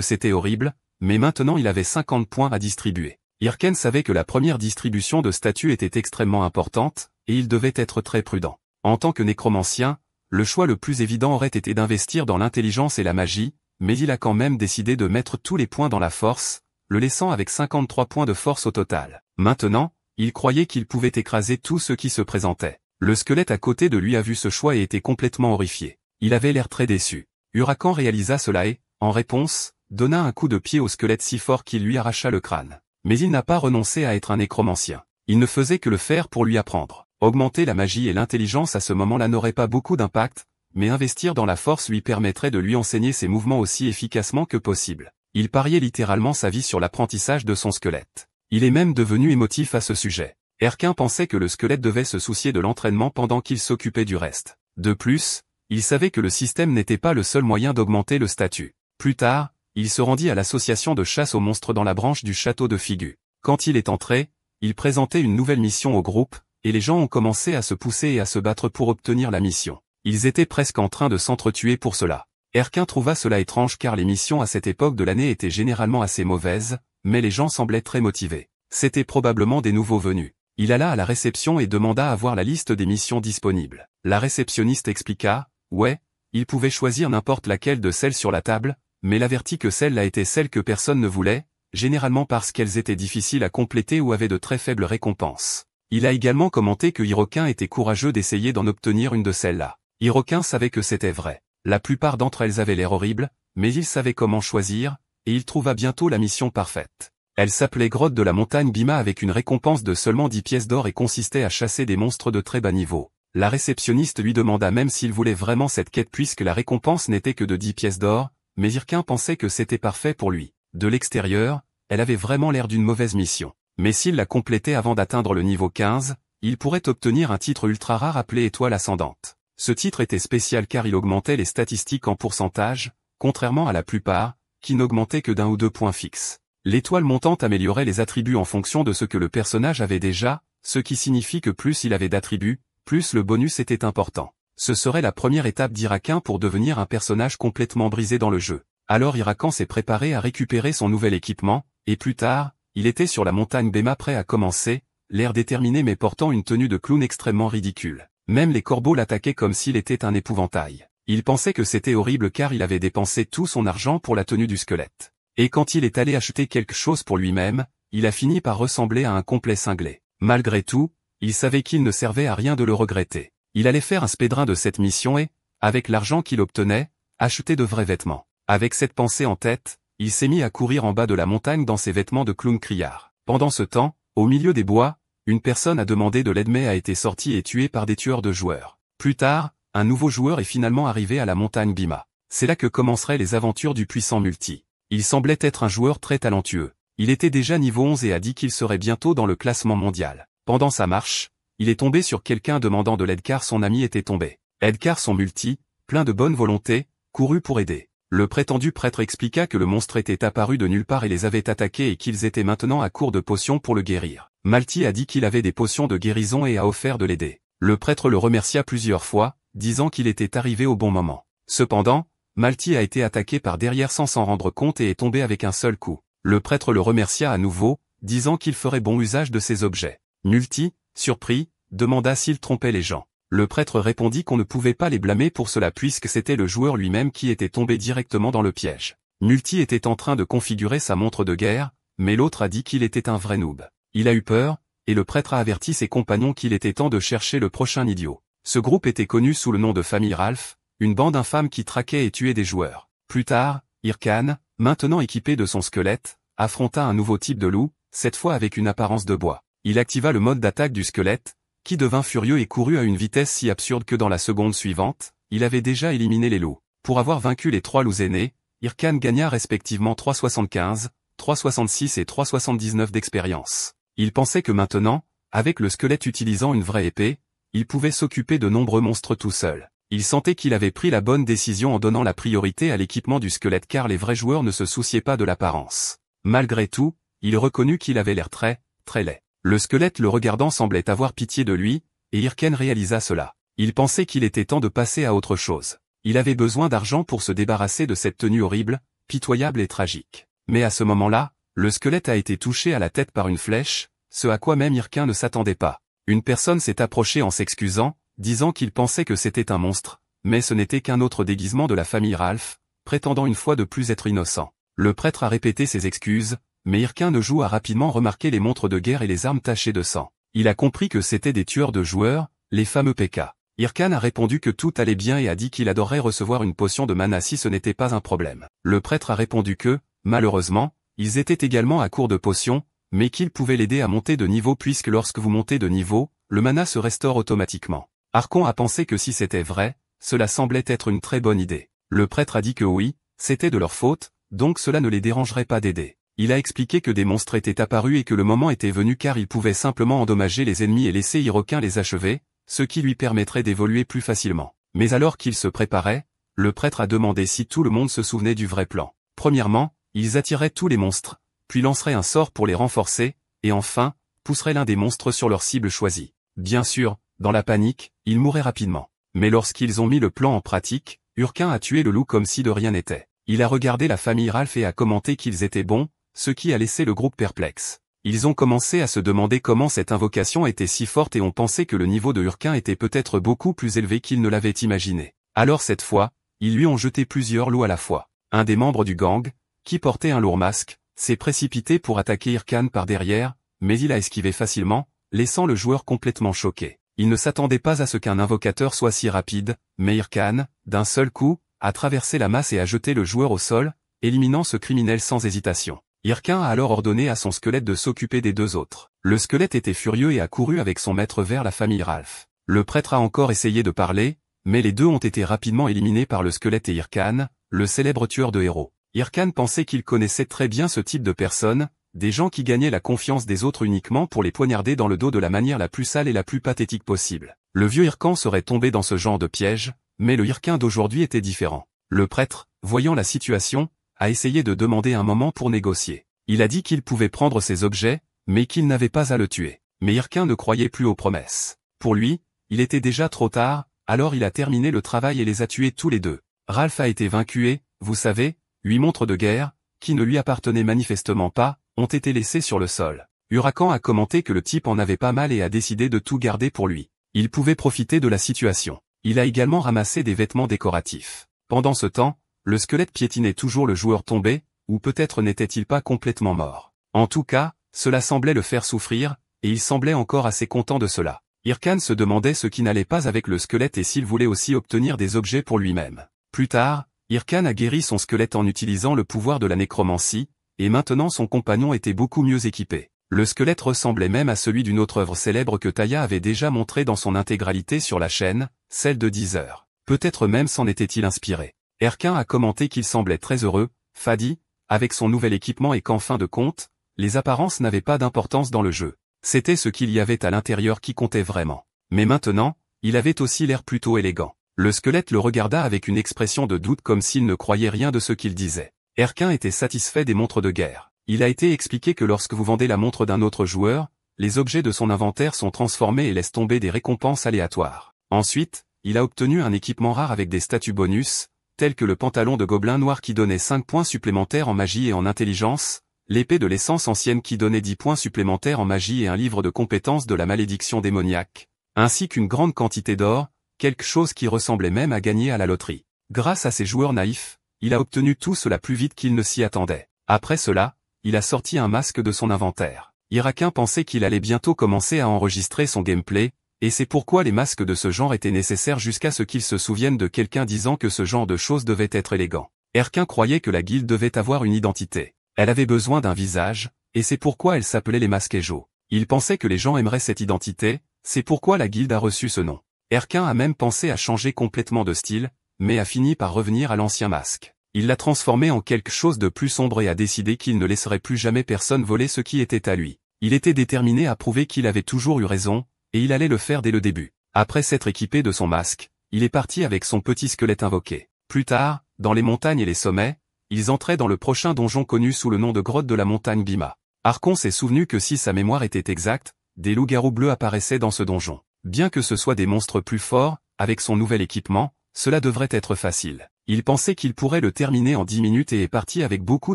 c'était horrible, mais maintenant il avait 50 points à distribuer. Hirken savait que la première distribution de statut était extrêmement importante, et il devait être très prudent. En tant que nécromancien, le choix le plus évident aurait été d'investir dans l'intelligence et la magie, mais il a quand même décidé de mettre tous les points dans la force, le laissant avec 53 points de force au total. Maintenant, il croyait qu'il pouvait écraser tout ce qui se présentait. Le squelette à côté de lui a vu ce choix et était complètement horrifié. Il avait l'air très déçu. Huracan réalisa cela et, en réponse, donna un coup de pied au squelette si fort qu'il lui arracha le crâne. Mais il n'a pas renoncé à être un nécromancien. Il ne faisait que le faire pour lui apprendre. Augmenter la magie et l'intelligence à ce moment-là n'aurait pas beaucoup d'impact, mais investir dans la force lui permettrait de lui enseigner ses mouvements aussi efficacement que possible. Il pariait littéralement sa vie sur l'apprentissage de son squelette. Il est même devenu émotif à ce sujet. Hirken pensait que le squelette devait se soucier de l'entraînement pendant qu'il s'occupait du reste. De plus, il savait que le système n'était pas le seul moyen d'augmenter le statut. Plus tard, il se rendit à l'association de chasse aux monstres dans la branche du château de Figu. Quand il est entré, il présentait une nouvelle mission au groupe, et les gens ont commencé à se pousser et à se battre pour obtenir la mission. Ils étaient presque en train de s'entretuer pour cela. Hirken trouva cela étrange car les missions à cette époque de l'année étaient généralement assez mauvaises, mais les gens semblaient très motivés. C'étaient probablement des nouveaux venus. Il alla à la réception et demanda à voir la liste des missions disponibles. La réceptionniste expliqua, ouais, il pouvait choisir n'importe laquelle de celles sur la table, mais l'avertit que celle-là était celle que personne ne voulait, généralement parce qu'elles étaient difficiles à compléter ou avaient de très faibles récompenses. Il a également commenté que Hirokin était courageux d'essayer d'en obtenir une de celles-là. Hirokin savait que c'était vrai. La plupart d'entre elles avaient l'air horribles, mais il savait comment choisir, et il trouva bientôt la mission parfaite. Elle s'appelait Grotte de la montagne Bima avec une récompense de seulement 10 pièces d'or et consistait à chasser des monstres de très bas niveau. La réceptionniste lui demanda même s'il voulait vraiment cette quête puisque la récompense n'était que de 10 pièces d'or, mais Hirken pensait que c'était parfait pour lui. De l'extérieur, elle avait vraiment l'air d'une mauvaise mission. Mais s'il la complétait avant d'atteindre le niveau 15, il pourrait obtenir un titre ultra rare appelé Étoile Ascendante. Ce titre était spécial car il augmentait les statistiques en pourcentage, contrairement à la plupart, qui n'augmentaient que d'un ou deux points fixes. L'étoile montante améliorait les attributs en fonction de ce que le personnage avait déjà, ce qui signifie que plus il avait d'attributs, plus le bonus était important. Ce serait la première étape d'Hirakan pour devenir un personnage complètement brisé dans le jeu. Alors Hirakan s'est préparé à récupérer son nouvel équipement, et plus tard, il était sur la montagne Bema prêt à commencer, l'air déterminé mais portant une tenue de clown extrêmement ridicule. Même les corbeaux l'attaquaient comme s'il était un épouvantail. Il pensait que c'était horrible car il avait dépensé tout son argent pour la tenue du squelette. Et quand il est allé acheter quelque chose pour lui-même, il a fini par ressembler à un complet cinglé. Malgré tout, il savait qu'il ne servait à rien de le regretter. Il allait faire un speedrun de cette mission et, avec l'argent qu'il obtenait, acheter de vrais vêtements. Avec cette pensée en tête, il s'est mis à courir en bas de la montagne dans ses vêtements de clown criard. Pendant ce temps, au milieu des bois, une personne a demandé de l'aide mais a été sortie et tuée par des tueurs de joueurs. Plus tard, un nouveau joueur est finalement arrivé à la montagne Bima. C'est là que commenceraient les aventures du puissant Multi. Il semblait être un joueur très talentueux. Il était déjà niveau 11 et a dit qu'il serait bientôt dans le classement mondial. Pendant sa marche, il est tombé sur quelqu'un demandant de l'aide car son ami était tombé. Edgar son Multi, plein de bonne volonté, courut pour aider. Le prétendu prêtre expliqua que le monstre était apparu de nulle part et les avait attaqués et qu'ils étaient maintenant à court de potions pour le guérir. Multi a dit qu'il avait des potions de guérison et a offert de l'aider. Le prêtre le remercia plusieurs fois, disant qu'il était arrivé au bon moment. Cependant, Multi a été attaqué par derrière sans s'en rendre compte et est tombé avec un seul coup. Le prêtre le remercia à nouveau, disant qu'il ferait bon usage de ses objets. Multi, surpris, demanda s'il trompait les gens. Le prêtre répondit qu'on ne pouvait pas les blâmer pour cela puisque c'était le joueur lui-même qui était tombé directement dans le piège. Multi était en train de configurer sa montre de guerre, mais l'autre a dit qu'il était un vrai noob. Il a eu peur, et le prêtre a averti ses compagnons qu'il était temps de chercher le prochain idiot. Ce groupe était connu sous le nom de Famille Ralph, une bande infâme qui traquait et tuait des joueurs. Plus tard, Hirkan, maintenant équipé de son squelette, affronta un nouveau type de loup, cette fois avec une apparence de bois. Il activa le mode d'attaque du squelette, qui devint furieux et courut à une vitesse si absurde que dans la seconde suivante, il avait déjà éliminé les loups. Pour avoir vaincu les trois loups aînés, Hirkan gagna respectivement 3,75, 3,66 et 3,79 d'expérience. Il pensait que maintenant, avec le squelette utilisant une vraie épée, il pouvait s'occuper de nombreux monstres tout seul. Il sentait qu'il avait pris la bonne décision en donnant la priorité à l'équipement du squelette car les vrais joueurs ne se souciaient pas de l'apparence. Malgré tout, il reconnut qu'il avait l'air très laid. Le squelette le regardant semblait avoir pitié de lui, et Hirken réalisa cela. Il pensait qu'il était temps de passer à autre chose. Il avait besoin d'argent pour se débarrasser de cette tenue horrible, pitoyable et tragique. Mais à ce moment-là, le squelette a été touché à la tête par une flèche, ce à quoi même Hirkin ne s'attendait pas. Une personne s'est approchée en s'excusant, disant qu'il pensait que c'était un monstre, mais ce n'était qu'un autre déguisement de la famille Ralph, prétendant une fois de plus être innocent. Le prêtre a répété ses excuses, mais Hirkin ne joue a rapidement remarqué les montres de guerre et les armes tachées de sang. Il a compris que c'étaient des tueurs de joueurs, les fameux PK. Hirkin a répondu que tout allait bien et a dit qu'il adorerait recevoir une potion de mana si ce n'était pas un problème. Le prêtre a répondu que, malheureusement, ils étaient également à court de potions, mais qu'il pouvait l'aider à monter de niveau puisque lorsque vous montez de niveau, le mana se restaure automatiquement. Archon a pensé que si c'était vrai, cela semblait être une très bonne idée. Le prêtre a dit que oui, c'était de leur faute, donc cela ne les dérangerait pas d'aider. Il a expliqué que des monstres étaient apparus et que le moment était venu car il pouvait simplement endommager les ennemis et laisser Hirokin les achever, ce qui lui permettrait d'évoluer plus facilement. Mais alors qu'il se préparait, le prêtre a demandé si tout le monde se souvenait du vrai plan. Premièrement, ils attireraient tous les monstres, puis lanceraient un sort pour les renforcer, et enfin, pousseraient l'un des monstres sur leur cible choisie. Bien sûr, dans la panique, ils mourraient rapidement. Mais lorsqu'ils ont mis le plan en pratique, Hirkin a tué le loup comme si de rien n'était. Il a regardé la famille Ralph et a commenté qu'ils étaient bons, ce qui a laissé le groupe perplexe. Ils ont commencé à se demander comment cette invocation était si forte et ont pensé que le niveau de Hirkin était peut-être beaucoup plus élevé qu'ils ne l'avaient imaginé. Alors cette fois, ils lui ont jeté plusieurs loups à la fois. Un des membres du gang, qui portait un lourd masque, s'est précipité pour attaquer Hirkin par derrière, mais il a esquivé facilement, laissant le joueur complètement choqué. Il ne s'attendait pas à ce qu'un invocateur soit si rapide, mais Hirkin, d'un seul coup, a traversé la masse et a jeté le joueur au sol, éliminant ce criminel sans hésitation. Hirkin a alors ordonné à son squelette de s'occuper des deux autres. Le squelette était furieux et a couru avec son maître vers la famille Ralph. Le prêtre a encore essayé de parler, mais les deux ont été rapidement éliminés par le squelette et Hirkin, le célèbre tueur de héros. Hirkin pensait qu'il connaissait très bien ce type de personnes, des gens qui gagnaient la confiance des autres uniquement pour les poignarder dans le dos de la manière la plus sale et la plus pathétique possible. Le vieux Hirkin serait tombé dans ce genre de piège, mais le Hirkin d'aujourd'hui était différent. Le prêtre, voyant la situation, a essayé de demander un moment pour négocier. Il a dit qu'il pouvait prendre ses objets, mais qu'il n'avait pas à le tuer. Mais Hirkin ne croyait plus aux promesses. Pour lui, il était déjà trop tard, alors il a terminé le travail et les a tués tous les deux. Ralph a été vaincu et, vous savez, 8 montres de guerre, qui ne lui appartenaient manifestement pas, ont été laissées sur le sol. Huracan a commenté que le type en avait pas mal et a décidé de tout garder pour lui. Il pouvait profiter de la situation. Il a également ramassé des vêtements décoratifs. Pendant ce temps, le squelette piétinait toujours le joueur tombé, ou peut-être n'était-il pas complètement mort. En tout cas, cela semblait le faire souffrir, et il semblait encore assez content de cela. Hirkin se demandait ce qui n'allait pas avec le squelette et s'il voulait aussi obtenir des objets pour lui-même. Plus tard, Hirkin a guéri son squelette en utilisant le pouvoir de la nécromancie, et maintenant son compagnon était beaucoup mieux équipé. Le squelette ressemblait même à celui d'une autre œuvre célèbre que Taya avait déjà montrée dans son intégralité sur la chaîne, celle de 10 heures. Peut-être même s'en était-il inspiré. Hirkin a commenté qu'il semblait très heureux, Fadi, avec son nouvel équipement et qu'en fin de compte, les apparences n'avaient pas d'importance dans le jeu. C'était ce qu'il y avait à l'intérieur qui comptait vraiment. Mais maintenant, il avait aussi l'air plutôt élégant. Le squelette le regarda avec une expression de doute comme s'il ne croyait rien de ce qu'il disait. Hirkin était satisfait des montres de guerre. Il a été expliqué que lorsque vous vendez la montre d'un autre joueur, les objets de son inventaire sont transformés et laissent tomber des récompenses aléatoires. Ensuite, il a obtenu un équipement rare avec des statuts bonus, tels que le pantalon de gobelin noir qui donnait 5 points supplémentaires en magie et en intelligence, l'épée de l'essence ancienne qui donnait 10 points supplémentaires en magie et un livre de compétences de la malédiction démoniaque, ainsi qu'une grande quantité d'or, quelque chose qui ressemblait même à gagner à la loterie. Grâce à ses joueurs naïfs, il a obtenu tout cela plus vite qu'il ne s'y attendait. Après cela, il a sorti un masque de son inventaire. Hirkin pensait qu'il allait bientôt commencer à enregistrer son gameplay, et c'est pourquoi les masques de ce genre étaient nécessaires jusqu'à ce qu'il se souvienne de quelqu'un disant que ce genre de choses devait être élégant. Hirkin croyait que la guilde devait avoir une identité. Elle avait besoin d'un visage, et c'est pourquoi elle s'appelait les Masquejo. Il pensait que les gens aimeraient cette identité, c'est pourquoi la guilde a reçu ce nom. Hirkin a même pensé à changer complètement de style, mais a fini par revenir à l'ancien masque. Il l'a transformé en quelque chose de plus sombre et a décidé qu'il ne laisserait plus jamais personne voler ce qui était à lui. Il était déterminé à prouver qu'il avait toujours eu raison, et il allait le faire dès le début. Après s'être équipé de son masque, il est parti avec son petit squelette invoqué. Plus tard, dans les montagnes et les sommets, ils entraient dans le prochain donjon connu sous le nom de grotte de la montagne Bima. Archon s'est souvenu que si sa mémoire était exacte, des loups-garous bleus apparaissaient dans ce donjon. Bien que ce soit des monstres plus forts, avec son nouvel équipement, cela devrait être facile. Il pensait qu'il pourrait le terminer en 10 minutes et est parti avec beaucoup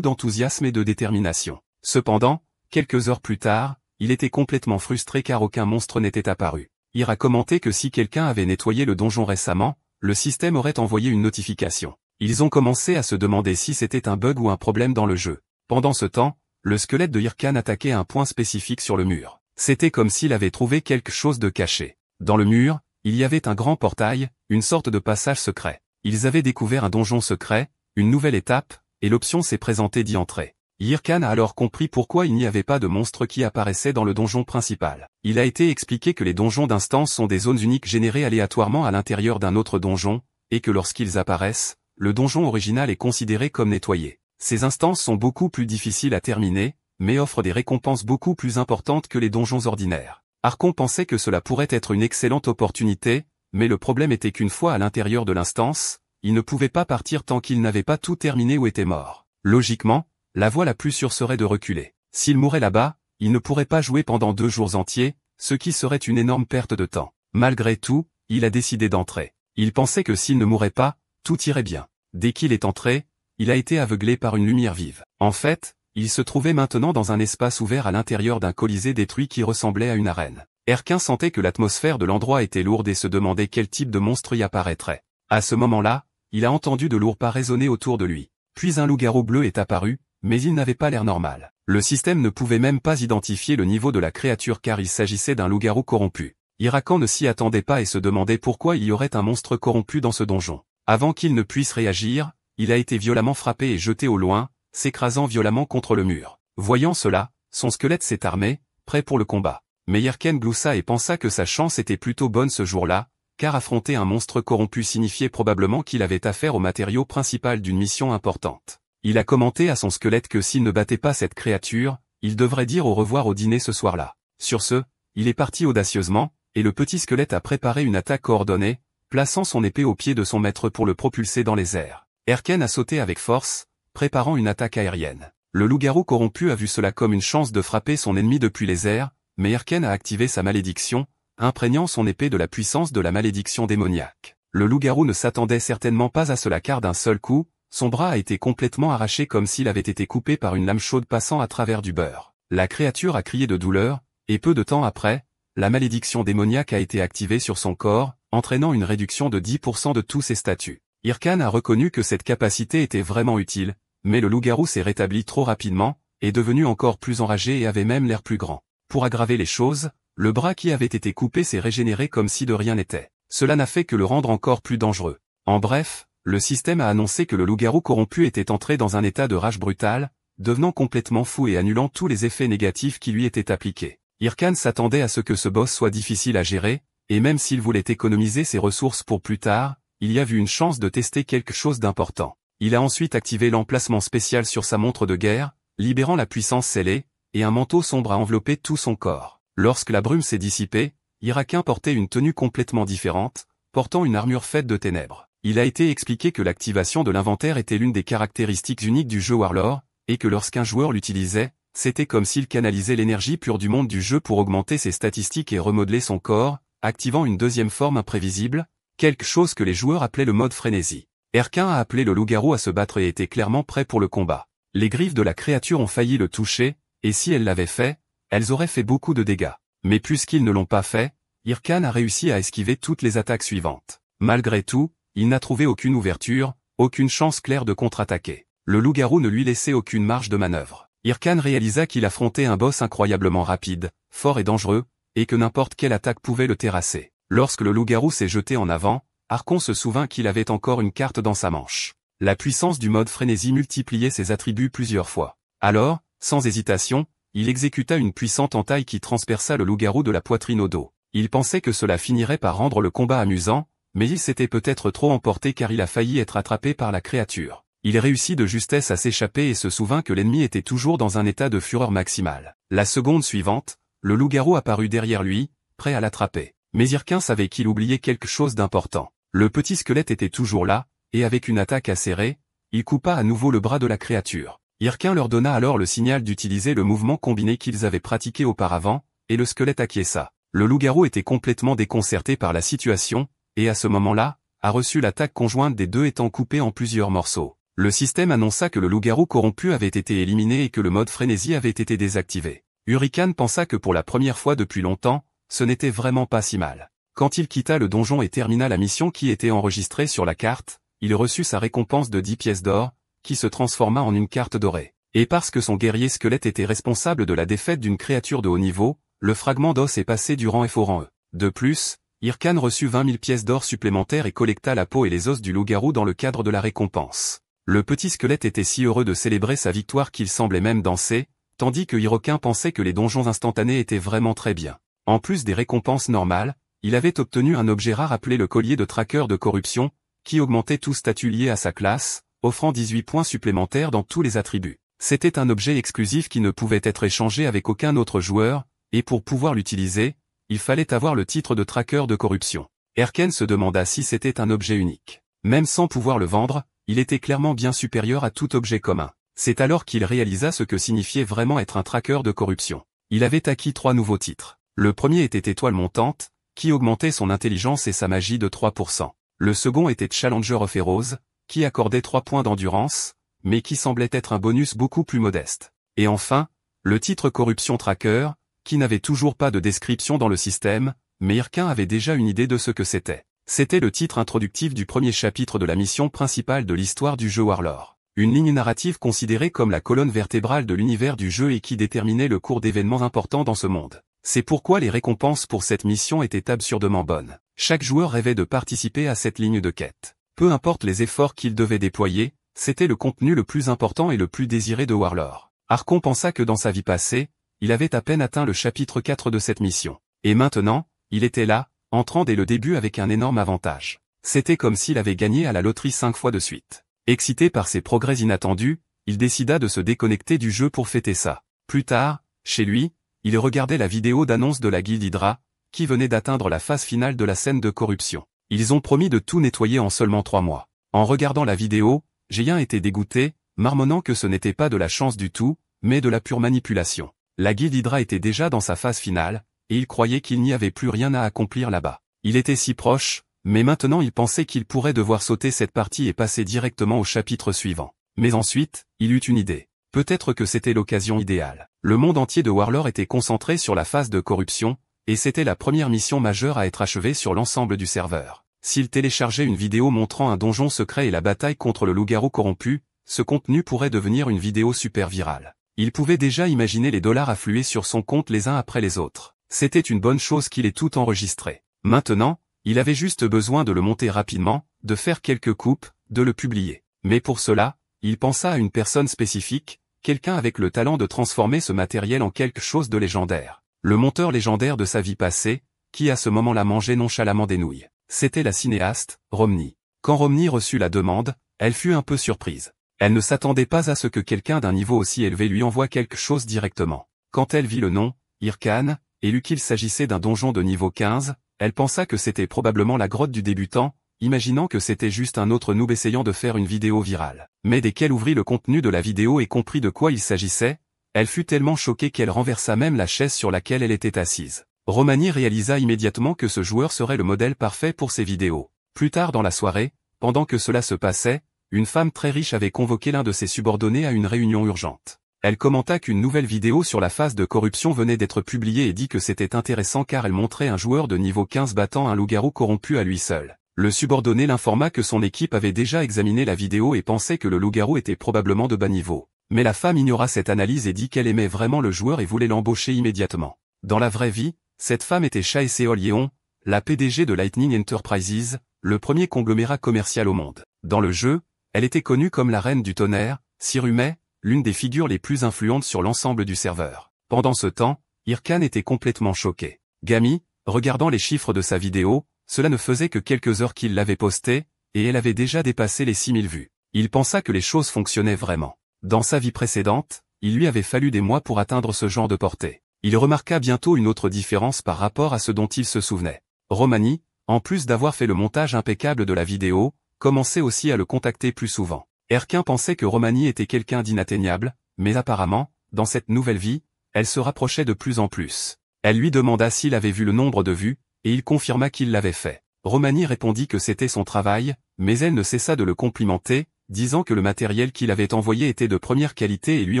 d'enthousiasme et de détermination. Cependant, quelques heures plus tard, il était complètement frustré car aucun monstre n'était apparu. Il a commenté que si quelqu'un avait nettoyé le donjon récemment, le système aurait envoyé une notification. Ils ont commencé à se demander si c'était un bug ou un problème dans le jeu. Pendant ce temps, le squelette de Hirkan attaquait un point spécifique sur le mur. C'était comme s'il avait trouvé quelque chose de caché. Dans le mur, il y avait un grand portail, une sorte de passage secret. Ils avaient découvert un donjon secret, une nouvelle étape, et l'option s'est présentée d'y entrer. Hirkan a alors compris pourquoi il n'y avait pas de monstres qui apparaissaient dans le donjon principal. Il a été expliqué que les donjons d'instance sont des zones uniques générées aléatoirement à l'intérieur d'un autre donjon, et que lorsqu'ils apparaissent, le donjon original est considéré comme nettoyé. Ces instances sont beaucoup plus difficiles à terminer, mais offrent des récompenses beaucoup plus importantes que les donjons ordinaires. Archon pensait que cela pourrait être une excellente opportunité, mais le problème était qu'une fois à l'intérieur de l'instance, il ne pouvait pas partir tant qu'il n'avait pas tout terminé ou était mort. Logiquement, la voie la plus sûre serait de reculer. S'il mourait là-bas, il ne pourrait pas jouer pendant 2 jours entiers, ce qui serait une énorme perte de temps. Malgré tout, il a décidé d'entrer. Il pensait que s'il ne mourait pas, tout irait bien. Dès qu'il est entré, il a été aveuglé par une lumière vive. En fait, il se trouvait maintenant dans un espace ouvert à l'intérieur d'un colisée détruit qui ressemblait à une arène. Hirkan sentait que l'atmosphère de l'endroit était lourde et se demandait quel type de monstre y apparaîtrait. À ce moment-là, il a entendu de lourds pas résonner autour de lui. Puis un loup-garou bleu est apparu, mais il n'avait pas l'air normal. Le système ne pouvait même pas identifier le niveau de la créature car il s'agissait d'un loup-garou corrompu. Hirkan ne s'y attendait pas et se demandait pourquoi il y aurait un monstre corrompu dans ce donjon. Avant qu'il ne puisse réagir, il a été violemment frappé et jeté au loin, s'écrasant violemment contre le mur. Voyant cela, son squelette s'est armé, prêt pour le combat. Mais Hirkan gloussa et pensa que sa chance était plutôt bonne ce jour-là, car affronter un monstre corrompu signifiait probablement qu'il avait affaire au matériau principal d'une mission importante. Il a commenté à son squelette que s'il ne battait pas cette créature, il devrait dire au revoir au dîner ce soir-là. Sur ce, il est parti audacieusement, et le petit squelette a préparé une attaque coordonnée, plaçant son épée au pied de son maître pour le propulser dans les airs. Hirkan a sauté avec force, préparant une attaque aérienne. Le loup-garou corrompu a vu cela comme une chance de frapper son ennemi depuis les airs, mais Hirkan a activé sa malédiction, imprégnant son épée de la puissance de la malédiction démoniaque. Le loup-garou ne s'attendait certainement pas à cela car d'un seul coup, son bras a été complètement arraché comme s'il avait été coupé par une lame chaude passant à travers du beurre. La créature a crié de douleur, et peu de temps après, la malédiction démoniaque a été activée sur son corps, entraînant une réduction de 10% de tous ses statuts. Hirkan a reconnu que cette capacité était vraiment utile, mais le loup-garou s'est rétabli trop rapidement, est devenu encore plus enragé et avait même l'air plus grand. Pour aggraver les choses, le bras qui avait été coupé s'est régénéré comme si de rien n'était. Cela n'a fait que le rendre encore plus dangereux. En bref, le système a annoncé que le loup-garou corrompu était entré dans un état de rage brutale, devenant complètement fou et annulant tous les effets négatifs qui lui étaient appliqués. Hirkan s'attendait à ce que ce boss soit difficile à gérer, et même s'il voulait économiser ses ressources pour plus tard, il y a vu une chance de tester quelque chose d'important. Il a ensuite activé l'emplacement spécial sur sa montre de guerre, libérant la puissance scellée, et un manteau sombre a enveloppé tout son corps. Lorsque la brume s'est dissipée, Hirkan portait une tenue complètement différente, portant une armure faite de ténèbres. Il a été expliqué que l'activation de l'inventaire était l'une des caractéristiques uniques du jeu Warlord, et que lorsqu'un joueur l'utilisait, c'était comme s'il canalisait l'énergie pure du monde du jeu pour augmenter ses statistiques et remodeler son corps, activant une deuxième forme imprévisible, quelque chose que les joueurs appelaient le mode frénésie. Hirkan a appelé le loup-garou à se battre et était clairement prêt pour le combat. Les griffes de la créature ont failli le toucher, et si elles l'avaient fait, elles auraient fait beaucoup de dégâts. Mais puisqu'ils ne l'ont pas fait, Hirkan a réussi à esquiver toutes les attaques suivantes. Malgré tout, il n'a trouvé aucune ouverture, aucune chance claire de contre-attaquer. Le loup-garou ne lui laissait aucune marge de manœuvre. Hirkan réalisa qu'il affrontait un boss incroyablement rapide, fort et dangereux, et que n'importe quelle attaque pouvait le terrasser. Lorsque le loup-garou s'est jeté en avant, Archon se souvint qu'il avait encore une carte dans sa manche. La puissance du mode frénésie multipliait ses attributs plusieurs fois. Alors, sans hésitation, il exécuta une puissante entaille qui transperça le loup-garou de la poitrine au dos. Il pensait que cela finirait par rendre le combat amusant, mais il s'était peut-être trop emporté car il a failli être attrapé par la créature. Il réussit de justesse à s'échapper et se souvint que l'ennemi était toujours dans un état de fureur maximale. La seconde suivante, le loup-garou apparut derrière lui, prêt à l'attraper. Mais Hirkan savait qu'il oubliait quelque chose d'important. Le petit squelette était toujours là, et avec une attaque acérée, il coupa à nouveau le bras de la créature. Hirkan leur donna alors le signal d'utiliser le mouvement combiné qu'ils avaient pratiqué auparavant, et le squelette acquiesça. Le loup-garou était complètement déconcerté par la situation, et à ce moment-là, a reçu l'attaque conjointe des deux étant coupée en plusieurs morceaux. Le système annonça que le loup-garou corrompu avait été éliminé et que le mode frénésie avait été désactivé. Hurricane pensa que pour la première fois depuis longtemps, ce n'était vraiment pas si mal. Quand il quitta le donjon et termina la mission qui était enregistrée sur la carte, il reçut sa récompense de 10 pièces d'or, qui se transforma en une carte dorée. Et parce que son guerrier squelette était responsable de la défaite d'une créature de haut niveau, le fragment d'os est passé du rang F au rang E. De plus, Hyrcane reçut 20 000 pièces d'or supplémentaires et collecta la peau et les os du loup-garou dans le cadre de la récompense. Le petit squelette était si heureux de célébrer sa victoire qu'il semblait même danser, tandis que Hiroquin pensait que les donjons instantanés étaient vraiment très bien. En plus des récompenses normales, il avait obtenu un objet rare appelé le collier de traqueur de corruption, qui augmentait tout statut lié à sa classe, offrant 18 points supplémentaires dans tous les attributs. C'était un objet exclusif qui ne pouvait être échangé avec aucun autre joueur, et pour pouvoir l'utiliser, il fallait avoir le titre de traqueur de corruption. Erken se demanda si c'était un objet unique. Même sans pouvoir le vendre, il était clairement bien supérieur à tout objet commun. C'est alors qu'il réalisa ce que signifiait vraiment être un traqueur de corruption. Il avait acquis 3 nouveaux titres. Le premier était Étoile montante, qui augmentait son intelligence et sa magie de 3%. Le second était Challenger of Heroes, qui accordait 3 points d'endurance, mais qui semblait être un bonus beaucoup plus modeste. Et enfin, le titre Corruption Tracker, qui n'avait toujours pas de description dans le système, mais Hyrcane avait déjà une idée de ce que c'était. C'était le titre introductif du premier chapitre de la mission principale de l'histoire du jeu Warlord. Une ligne narrative considérée comme la colonne vertébrale de l'univers du jeu et qui déterminait le cours d'événements importants dans ce monde. C'est pourquoi les récompenses pour cette mission étaient absurdement bonnes. Chaque joueur rêvait de participer à cette ligne de quête. Peu importe les efforts qu'il devait déployer, c'était le contenu le plus important et le plus désiré de Warlord. Archon pensa que dans sa vie passée, il avait à peine atteint le chapitre 4 de cette mission. Et maintenant, il était là, entrant dès le début avec un énorme avantage. C'était comme s'il avait gagné à la loterie 5 fois de suite. Excité par ses progrès inattendus, il décida de se déconnecter du jeu pour fêter ça. Plus tard, chez lui, il regardait la vidéo d'annonce de la Guilde Hydra, qui venait d'atteindre la phase finale de la scène de corruption. Ils ont promis de tout nettoyer en seulement 3 mois. En regardant la vidéo, Géien était dégoûté, marmonnant que ce n'était pas de la chance du tout, mais de la pure manipulation. La Guilde Hydra était déjà dans sa phase finale, et il croyait qu'il n'y avait plus rien à accomplir là-bas. Il était si proche, mais maintenant il pensait qu'il pourrait devoir sauter cette partie et passer directement au chapitre suivant. Mais ensuite, il eut une idée. Peut-être que c'était l'occasion idéale. Le monde entier de Warlord était concentré sur la phase de corruption, et c'était la première mission majeure à être achevée sur l'ensemble du serveur. S'il téléchargeait une vidéo montrant un donjon secret et la bataille contre le loup-garou corrompu, ce contenu pourrait devenir une vidéo super virale. Il pouvait déjà imaginer les dollars affluer sur son compte les uns après les autres. C'était une bonne chose qu'il ait tout enregistré. Maintenant, il avait juste besoin de le monter rapidement, de faire quelques coupes, de le publier. Mais pour cela, il pensa à une personne spécifique, quelqu'un avec le talent de transformer ce matériel en quelque chose de légendaire. Le monteur légendaire de sa vie passée, qui à ce moment-là mangeait nonchalamment des nouilles. C'était la cinéaste, Romney. Quand Romney reçut la demande, elle fut un peu surprise. Elle ne s'attendait pas à ce que quelqu'un d'un niveau aussi élevé lui envoie quelque chose directement. Quand elle vit le nom, Hyrcane, et lut qu'il s'agissait d'un donjon de niveau 15, elle pensa que c'était probablement la grotte du débutant, imaginant que c'était juste un autre noob essayant de faire une vidéo virale. Mais dès qu'elle ouvrit le contenu de la vidéo et comprit de quoi il s'agissait, elle fut tellement choquée qu'elle renversa même la chaise sur laquelle elle était assise. Romani réalisa immédiatement que ce joueur serait le modèle parfait pour ses vidéos. Plus tard dans la soirée, pendant que cela se passait, une femme très riche avait convoqué l'un de ses subordonnés à une réunion urgente. Elle commenta qu'une nouvelle vidéo sur la phase de corruption venait d'être publiée et dit que c'était intéressant car elle montrait un joueur de niveau 15 battant un loup-garou corrompu à lui seul. Le subordonné l'informa que son équipe avait déjà examiné la vidéo et pensait que le loup-garou était probablement de bas niveau. Mais la femme ignora cette analyse et dit qu'elle aimait vraiment le joueur et voulait l'embaucher immédiatement. Dans la vraie vie, cette femme était Chaeseol Yeon, la PDG de Lightning Enterprises, le premier conglomérat commercial au monde. Dans le jeu, elle était connue comme la reine du tonnerre, Sirume, l'une des figures les plus influentes sur l'ensemble du serveur. Pendant ce temps, Hyrcane était complètement choqué. Gami, regardant les chiffres de sa vidéo, cela ne faisait que quelques heures qu'il l'avait postée, et elle avait déjà dépassé les 6000 vues. Il pensa que les choses fonctionnaient vraiment. Dans sa vie précédente, il lui avait fallu des mois pour atteindre ce genre de portée. Il remarqua bientôt une autre différence par rapport à ce dont il se souvenait. Romani, en plus d'avoir fait le montage impeccable de la vidéo, commençait aussi à le contacter plus souvent. Erkin pensait que Romani était quelqu'un d'inatteignable, mais apparemment, dans cette nouvelle vie, elle se rapprochait de plus en plus. Elle lui demanda s'il avait vu le nombre de vues, et il confirma qu'il l'avait fait. Romani répondit que c'était son travail, mais elle ne cessa de le complimenter, disant que le matériel qu'il avait envoyé était de première qualité et lui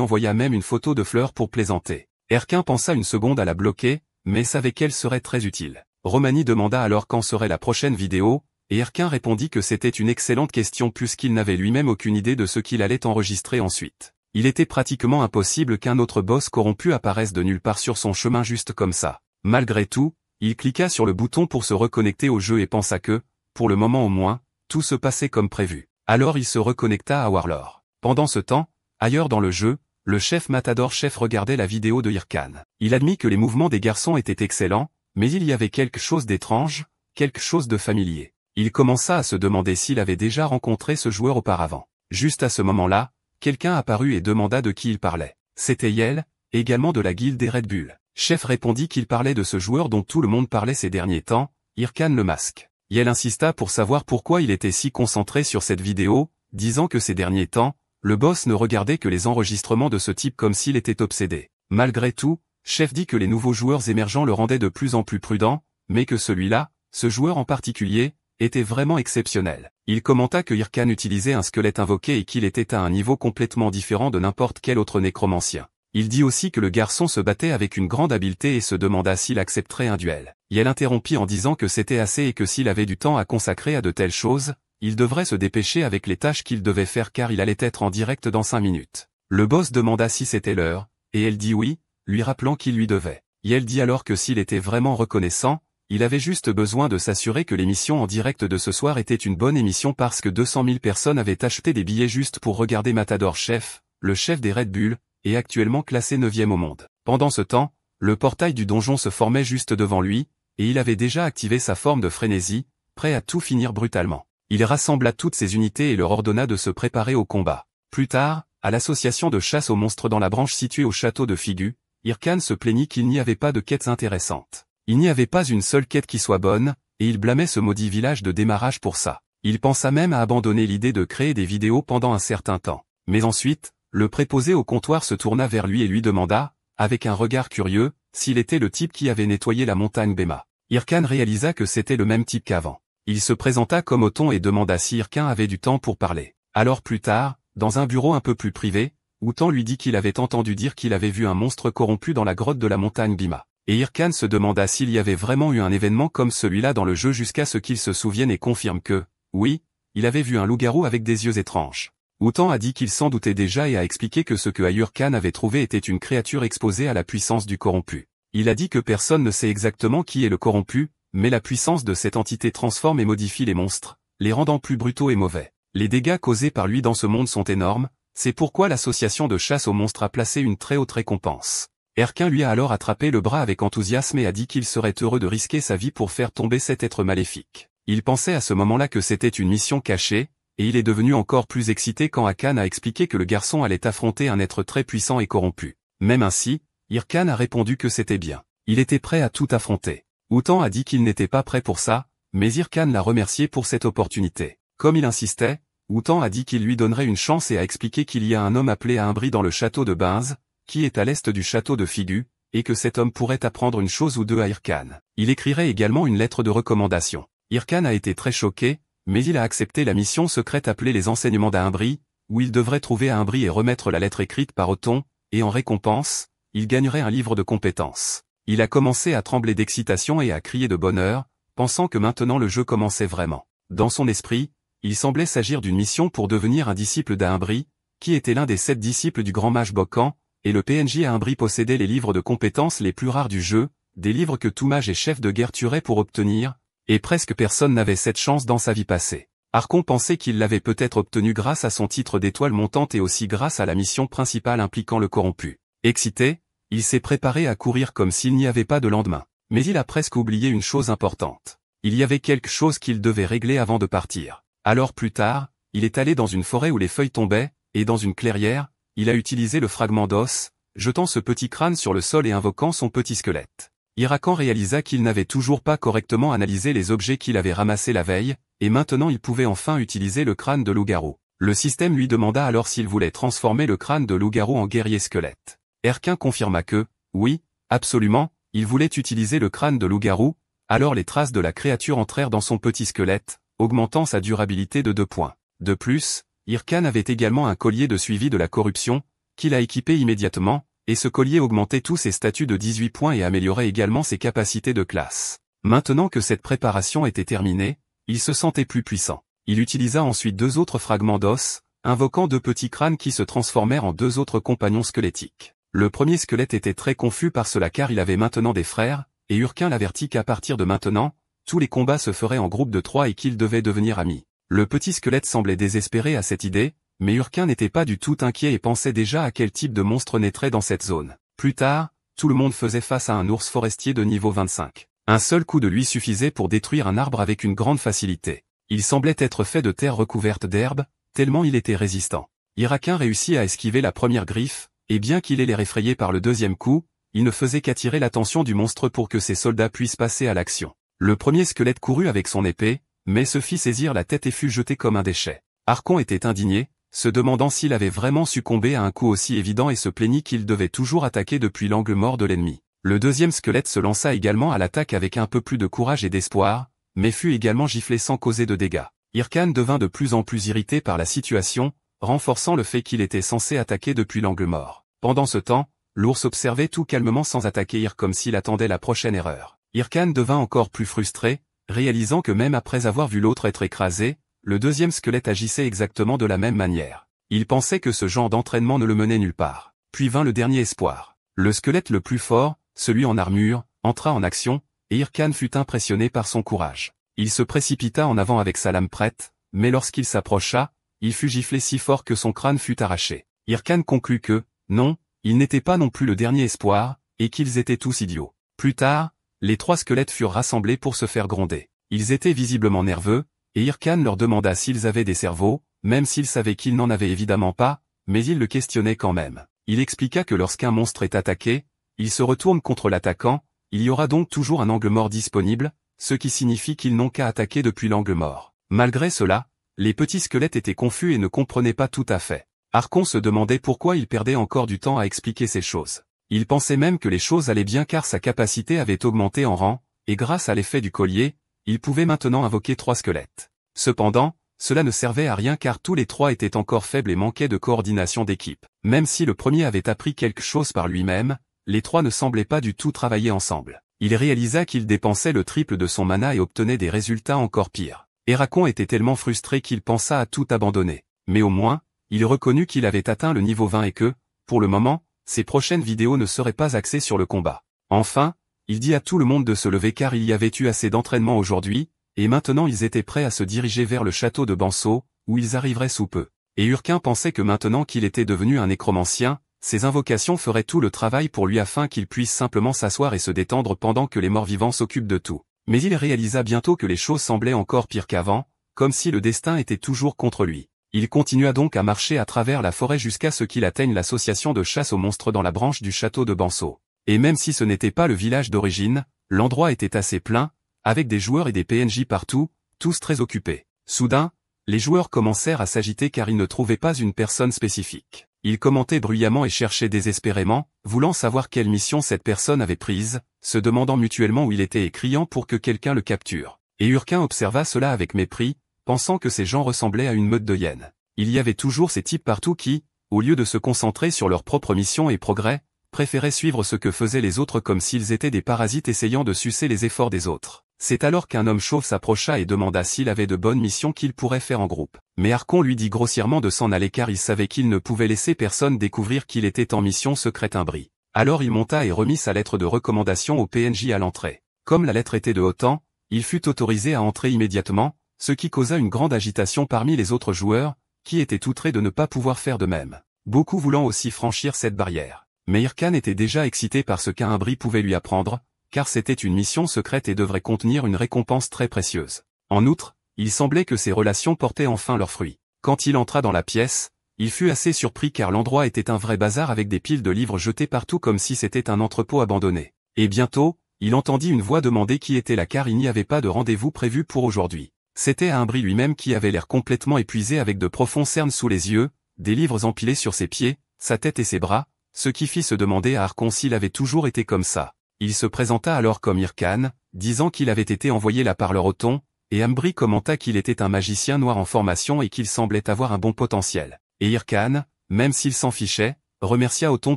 envoya même une photo de fleurs pour plaisanter. Erkin pensa une seconde à la bloquer, mais savait qu'elle serait très utile. Romani demanda alors quand serait la prochaine vidéo, et Erkin répondit que c'était une excellente question puisqu'il n'avait lui-même aucune idée de ce qu'il allait enregistrer ensuite. Il était pratiquement impossible qu'un autre boss corrompu apparaisse de nulle part sur son chemin juste comme ça. Malgré tout, il cliqua sur le bouton pour se reconnecter au jeu et pensa que, pour le moment au moins, tout se passait comme prévu. Alors il se reconnecta à Warlord. Pendant ce temps, ailleurs dans le jeu, le chef Matador Chef regardait la vidéo de Irkan. Il admit que les mouvements des garçons étaient excellents, mais il y avait quelque chose d'étrange, quelque chose de familier. Il commença à se demander s'il avait déjà rencontré ce joueur auparavant. Juste à ce moment-là, quelqu'un apparut et demanda de qui il parlait. C'était Yel, également de la guilde des Red Bull. Chef répondit qu'il parlait de ce joueur dont tout le monde parlait ces derniers temps, Irkan le Masque. Yel insista pour savoir pourquoi il était si concentré sur cette vidéo, disant que ces derniers temps, le boss ne regardait que les enregistrements de ce type comme s'il était obsédé. Malgré tout, Chef dit que les nouveaux joueurs émergents le rendaient de plus en plus prudent, mais que celui-là, ce joueur en particulier, était vraiment exceptionnel. Il commenta que Irkan utilisait un squelette invoqué et qu'il était à un niveau complètement différent de n'importe quel autre nécromancien. Il dit aussi que le garçon se battait avec une grande habileté et se demanda s'il accepterait un duel. Yel interrompit en disant que c'était assez et que s'il avait du temps à consacrer à de telles choses, il devrait se dépêcher avec les tâches qu'il devait faire car il allait être en direct dans 5 minutes. Le boss demanda si c'était l'heure, et elle dit oui, lui rappelant qu'il lui devait. Yel dit alors que s'il était vraiment reconnaissant, il avait juste besoin de s'assurer que l'émission en direct de ce soir était une bonne émission parce que 200 000 personnes avaient acheté des billets juste pour regarder Matador Chef, le chef des Red Bull, et actuellement classé 9e au monde. Pendant ce temps, le portail du donjon se formait juste devant lui, et il avait déjà activé sa forme de frénésie, prêt à tout finir brutalement. Il rassembla toutes ses unités et leur ordonna de se préparer au combat. Plus tard, à l'association de chasse aux monstres dans la branche située au château de Figu, Irkan se plaignit qu'il n'y avait pas de quêtes intéressantes. Il n'y avait pas une seule quête qui soit bonne, et il blâmait ce maudit village de démarrage pour ça. Il pensa même à abandonner l'idée de créer des vidéos pendant un certain temps. Mais ensuite, le préposé au comptoir se tourna vers lui et lui demanda, avec un regard curieux, s'il était le type qui avait nettoyé la montagne Bema. Irkan réalisa que c'était le même type qu'avant. Il se présenta comme Othon et demanda si Irkan avait du temps pour parler. Alors plus tard, dans un bureau un peu plus privé, Othon lui dit qu'il avait entendu dire qu'il avait vu un monstre corrompu dans la grotte de la montagne Bima. Et Irkan se demanda s'il y avait vraiment eu un événement comme celui-là dans le jeu jusqu'à ce qu'il se souvienne et confirme que, oui, il avait vu un loup-garou avec des yeux étranges. Othon a dit qu'il s'en doutait déjà et a expliqué que ce que Irkan avait trouvé était une créature exposée à la puissance du corrompu. Il a dit que personne ne sait exactement qui est le corrompu, mais la puissance de cette entité transforme et modifie les monstres, les rendant plus brutaux et mauvais. Les dégâts causés par lui dans ce monde sont énormes, c'est pourquoi l'association de chasse aux monstres a placé une très haute récompense. Irkan lui a alors attrapé le bras avec enthousiasme et a dit qu'il serait heureux de risquer sa vie pour faire tomber cet être maléfique. Il pensait à ce moment-là que c'était une mission cachée, et il est devenu encore plus excité quand Hakan a expliqué que le garçon allait affronter un être très puissant et corrompu. Même ainsi, Irkan a répondu que c'était bien. Il était prêt à tout affronter. Othon a dit qu'il n'était pas prêt pour ça, mais Irkan l'a remercié pour cette opportunité. Comme il insistait, Othon a dit qu'il lui donnerait une chance et a expliqué qu'il y a un homme appelé Aimbri dans le château de Binz, qui est à l'est du château de Figu, et que cet homme pourrait apprendre une chose ou deux à Irkan. Il écrirait également une lettre de recommandation. Irkan a été très choqué, mais il a accepté la mission secrète appelée les enseignements d'Aimbri, où il devrait trouver Aimbri et remettre la lettre écrite par Othon, et en récompense, il gagnerait un livre de compétences. Il a commencé à trembler d'excitation et à crier de bonheur, pensant que maintenant le jeu commençait vraiment. Dans son esprit, il semblait s'agir d'une mission pour devenir un disciple d'Aimbri, qui était l'un des 7 disciples du grand mage Bokan, et le PNJ Aimbri possédait les livres de compétences les plus rares du jeu, des livres que tout mage et chef de guerre tuerait pour obtenir, et presque personne n'avait cette chance dans sa vie passée. Archon pensait qu'il l'avait peut-être obtenu grâce à son titre d'étoile montante et aussi grâce à la mission principale impliquant le corrompu. Excité, il s'est préparé à courir comme s'il n'y avait pas de lendemain. Mais il a presque oublié une chose importante. Il y avait quelque chose qu'il devait régler avant de partir. Alors plus tard, il est allé dans une forêt où les feuilles tombaient, et dans une clairière, il a utilisé le fragment d'os, jetant ce petit crâne sur le sol et invoquant son petit squelette. Irakan réalisa qu'il n'avait toujours pas correctement analysé les objets qu'il avait ramassés la veille, et maintenant il pouvait enfin utiliser le crâne de loup-garou. Le système lui demanda alors s'il voulait transformer le crâne de loup-garou en guerrier squelette. Irkan confirma que, oui, absolument, il voulait utiliser le crâne de loup-garou, Alors les traces de la créature entrèrent dans son petit squelette, augmentant sa durabilité de 2 points. De plus, Irkan avait également un collier de suivi de la corruption, qu'il a équipé immédiatement, et ce collier augmentait tous ses statuts de 18 points et améliorait également ses capacités de classe. Maintenant que cette préparation était terminée, il se sentait plus puissant. Il utilisa ensuite 2 autres fragments d'os, invoquant 2 petits crânes qui se transformèrent en 2 autres compagnons squelettiques. Le premier squelette était très confus par cela car il avait maintenant des frères, et Urquin l'avertit qu'à partir de maintenant, tous les combats se feraient en groupe de 3 et qu'ils devaient devenir amis. Le petit squelette semblait désespéré à cette idée, mais Urquin n'était pas du tout inquiet et pensait déjà à quel type de monstre naîtrait dans cette zone. Plus tard, tout le monde faisait face à un ours forestier de niveau 25. Un seul coup de lui suffisait pour détruire un arbre avec une grande facilité. Il semblait être fait de terre recouverte d'herbe, tellement il était résistant. Iraquin réussit à esquiver la première griffe, et bien qu'il ait l'air effrayé par le deuxième coup, il ne faisait qu'attirer l'attention du monstre pour que ses soldats puissent passer à l'action. Le premier squelette courut avec son épée, mais se fit saisir la tête et fut jeté comme un déchet. Archon était indigné, se demandant s'il avait vraiment succombé à un coup aussi évident et se plaignit qu'il devait toujours attaquer depuis l'angle mort de l'ennemi. Le deuxième squelette se lança également à l'attaque avec un peu plus de courage et d'espoir, mais fut également giflé sans causer de dégâts. Irkan devint de plus en plus irrité par la situation, renforçant le fait qu'il était censé attaquer depuis l'angle mort. Pendant ce temps, l'ours observait tout calmement sans attaquer comme s'il attendait la prochaine erreur. Irkan devint encore plus frustré, réalisant que même après avoir vu l'autre être écrasé, le deuxième squelette agissait exactement de la même manière. Il pensait que ce genre d'entraînement ne le menait nulle part. Puis vint le dernier espoir. Le squelette le plus fort, celui en armure, entra en action, et Irkan fut impressionné par son courage. Il se précipita en avant avec sa lame prête, mais lorsqu'il s'approcha, il fut giflé si fort que son crâne fut arraché. Irkan conclut que, non, il n'était pas non plus le dernier espoir, et qu'ils étaient tous idiots. Plus tard, les 3 squelettes furent rassemblés pour se faire gronder. Ils étaient visiblement nerveux, et Irkan leur demanda s'ils avaient des cerveaux, même s'il savait qu'ils n'en avaient évidemment pas, mais il le questionnait quand même. Il expliqua que lorsqu'un monstre est attaqué, il se retourne contre l'attaquant, il y aura donc toujours un angle mort disponible, ce qui signifie qu'ils n'ont qu'à attaquer depuis l'angle mort. Malgré cela, les petits squelettes étaient confus et ne comprenaient pas tout à fait. Archon se demandait pourquoi il perdait encore du temps à expliquer ces choses. Il pensait même que les choses allaient bien car sa capacité avait augmenté en rang, et grâce à l'effet du collier, il pouvait maintenant invoquer 3 squelettes. Cependant, cela ne servait à rien car tous les 3 étaient encore faibles et manquaient de coordination d'équipe. Même si le premier avait appris quelque chose par lui-même, les 3 ne semblaient pas du tout travailler ensemble. Il réalisa qu'il dépensait le triple de son mana et obtenait des résultats encore pires. Héracon était tellement frustré qu'il pensa à tout abandonner. Mais au moins, il reconnut qu'il avait atteint le niveau 20 et que, pour le moment, ses prochaines vidéos ne seraient pas axées sur le combat. Enfin, il dit à tout le monde de se lever car il y avait eu assez d'entraînement aujourd'hui, et maintenant ils étaient prêts à se diriger vers le château de Banceau, où ils arriveraient sous peu. Et Urquin pensait que maintenant qu'il était devenu un nécromancien, ses invocations feraient tout le travail pour lui afin qu'il puisse simplement s'asseoir et se détendre pendant que les morts-vivants s'occupent de tout. Mais il réalisa bientôt que les choses semblaient encore pires qu'avant, comme si le destin était toujours contre lui. Il continua donc à marcher à travers la forêt jusqu'à ce qu'il atteigne l'association de chasse aux monstres dans la branche du château de Banceau. Et même si ce n'était pas le village d'origine, l'endroit était assez plein, avec des joueurs et des PNJ partout, tous très occupés. Soudain, les joueurs commencèrent à s'agiter car ils ne trouvaient pas une personne spécifique. Ils commentaient bruyamment et cherchaient désespérément, voulant savoir quelle mission cette personne avait prise, se demandant mutuellement où il était et criant pour que quelqu'un le capture. Et Urquin observa cela avec mépris, pensant que ces gens ressemblaient à une meute de hyènes. Il y avait toujours ces types partout qui, au lieu de se concentrer sur leur propre mission et progrès, préféraient suivre ce que faisaient les autres comme s'ils étaient des parasites essayant de sucer les efforts des autres. C'est alors qu'un homme chauve s'approcha et demanda s'il avait de bonnes missions qu'il pourrait faire en groupe. Mais Archon lui dit grossièrement de s'en aller car il savait qu'il ne pouvait laisser personne découvrir qu'il était en mission secrète un bris. Alors il monta et remit sa lettre de recommandation au PNJ à l'entrée. Comme la lettre était de haut temps, il fut autorisé à entrer immédiatement, ce qui causa une grande agitation parmi les autres joueurs, qui étaient outrés de ne pas pouvoir faire de même. Beaucoup voulant aussi franchir cette barrière. Mais Irkan était déjà excité par ce qu'un bris pouvait lui apprendre, car c'était une mission secrète et devrait contenir une récompense très précieuse. En outre, il semblait que ces relations portaient enfin leurs fruits. Quand il entra dans la pièce, il fut assez surpris car l'endroit était un vrai bazar avec des piles de livres jetés partout comme si c'était un entrepôt abandonné. Et bientôt, il entendit une voix demander qui était là car il n'y avait pas de rendez-vous prévu pour aujourd'hui. C'était Imbri lui-même qui avait l'air complètement épuisé avec de profonds cernes sous les yeux, des livres empilés sur ses pieds, sa tête et ses bras, ce qui fit se demander à Archon s'il avait toujours été comme ça. Il se présenta alors comme Irkan, disant qu'il avait été envoyé là par leur Othon, et Ambry commenta qu'il était un magicien noir en formation et qu'il semblait avoir un bon potentiel. Et Hyrcane, même s'il s'en fichait, remercia Othon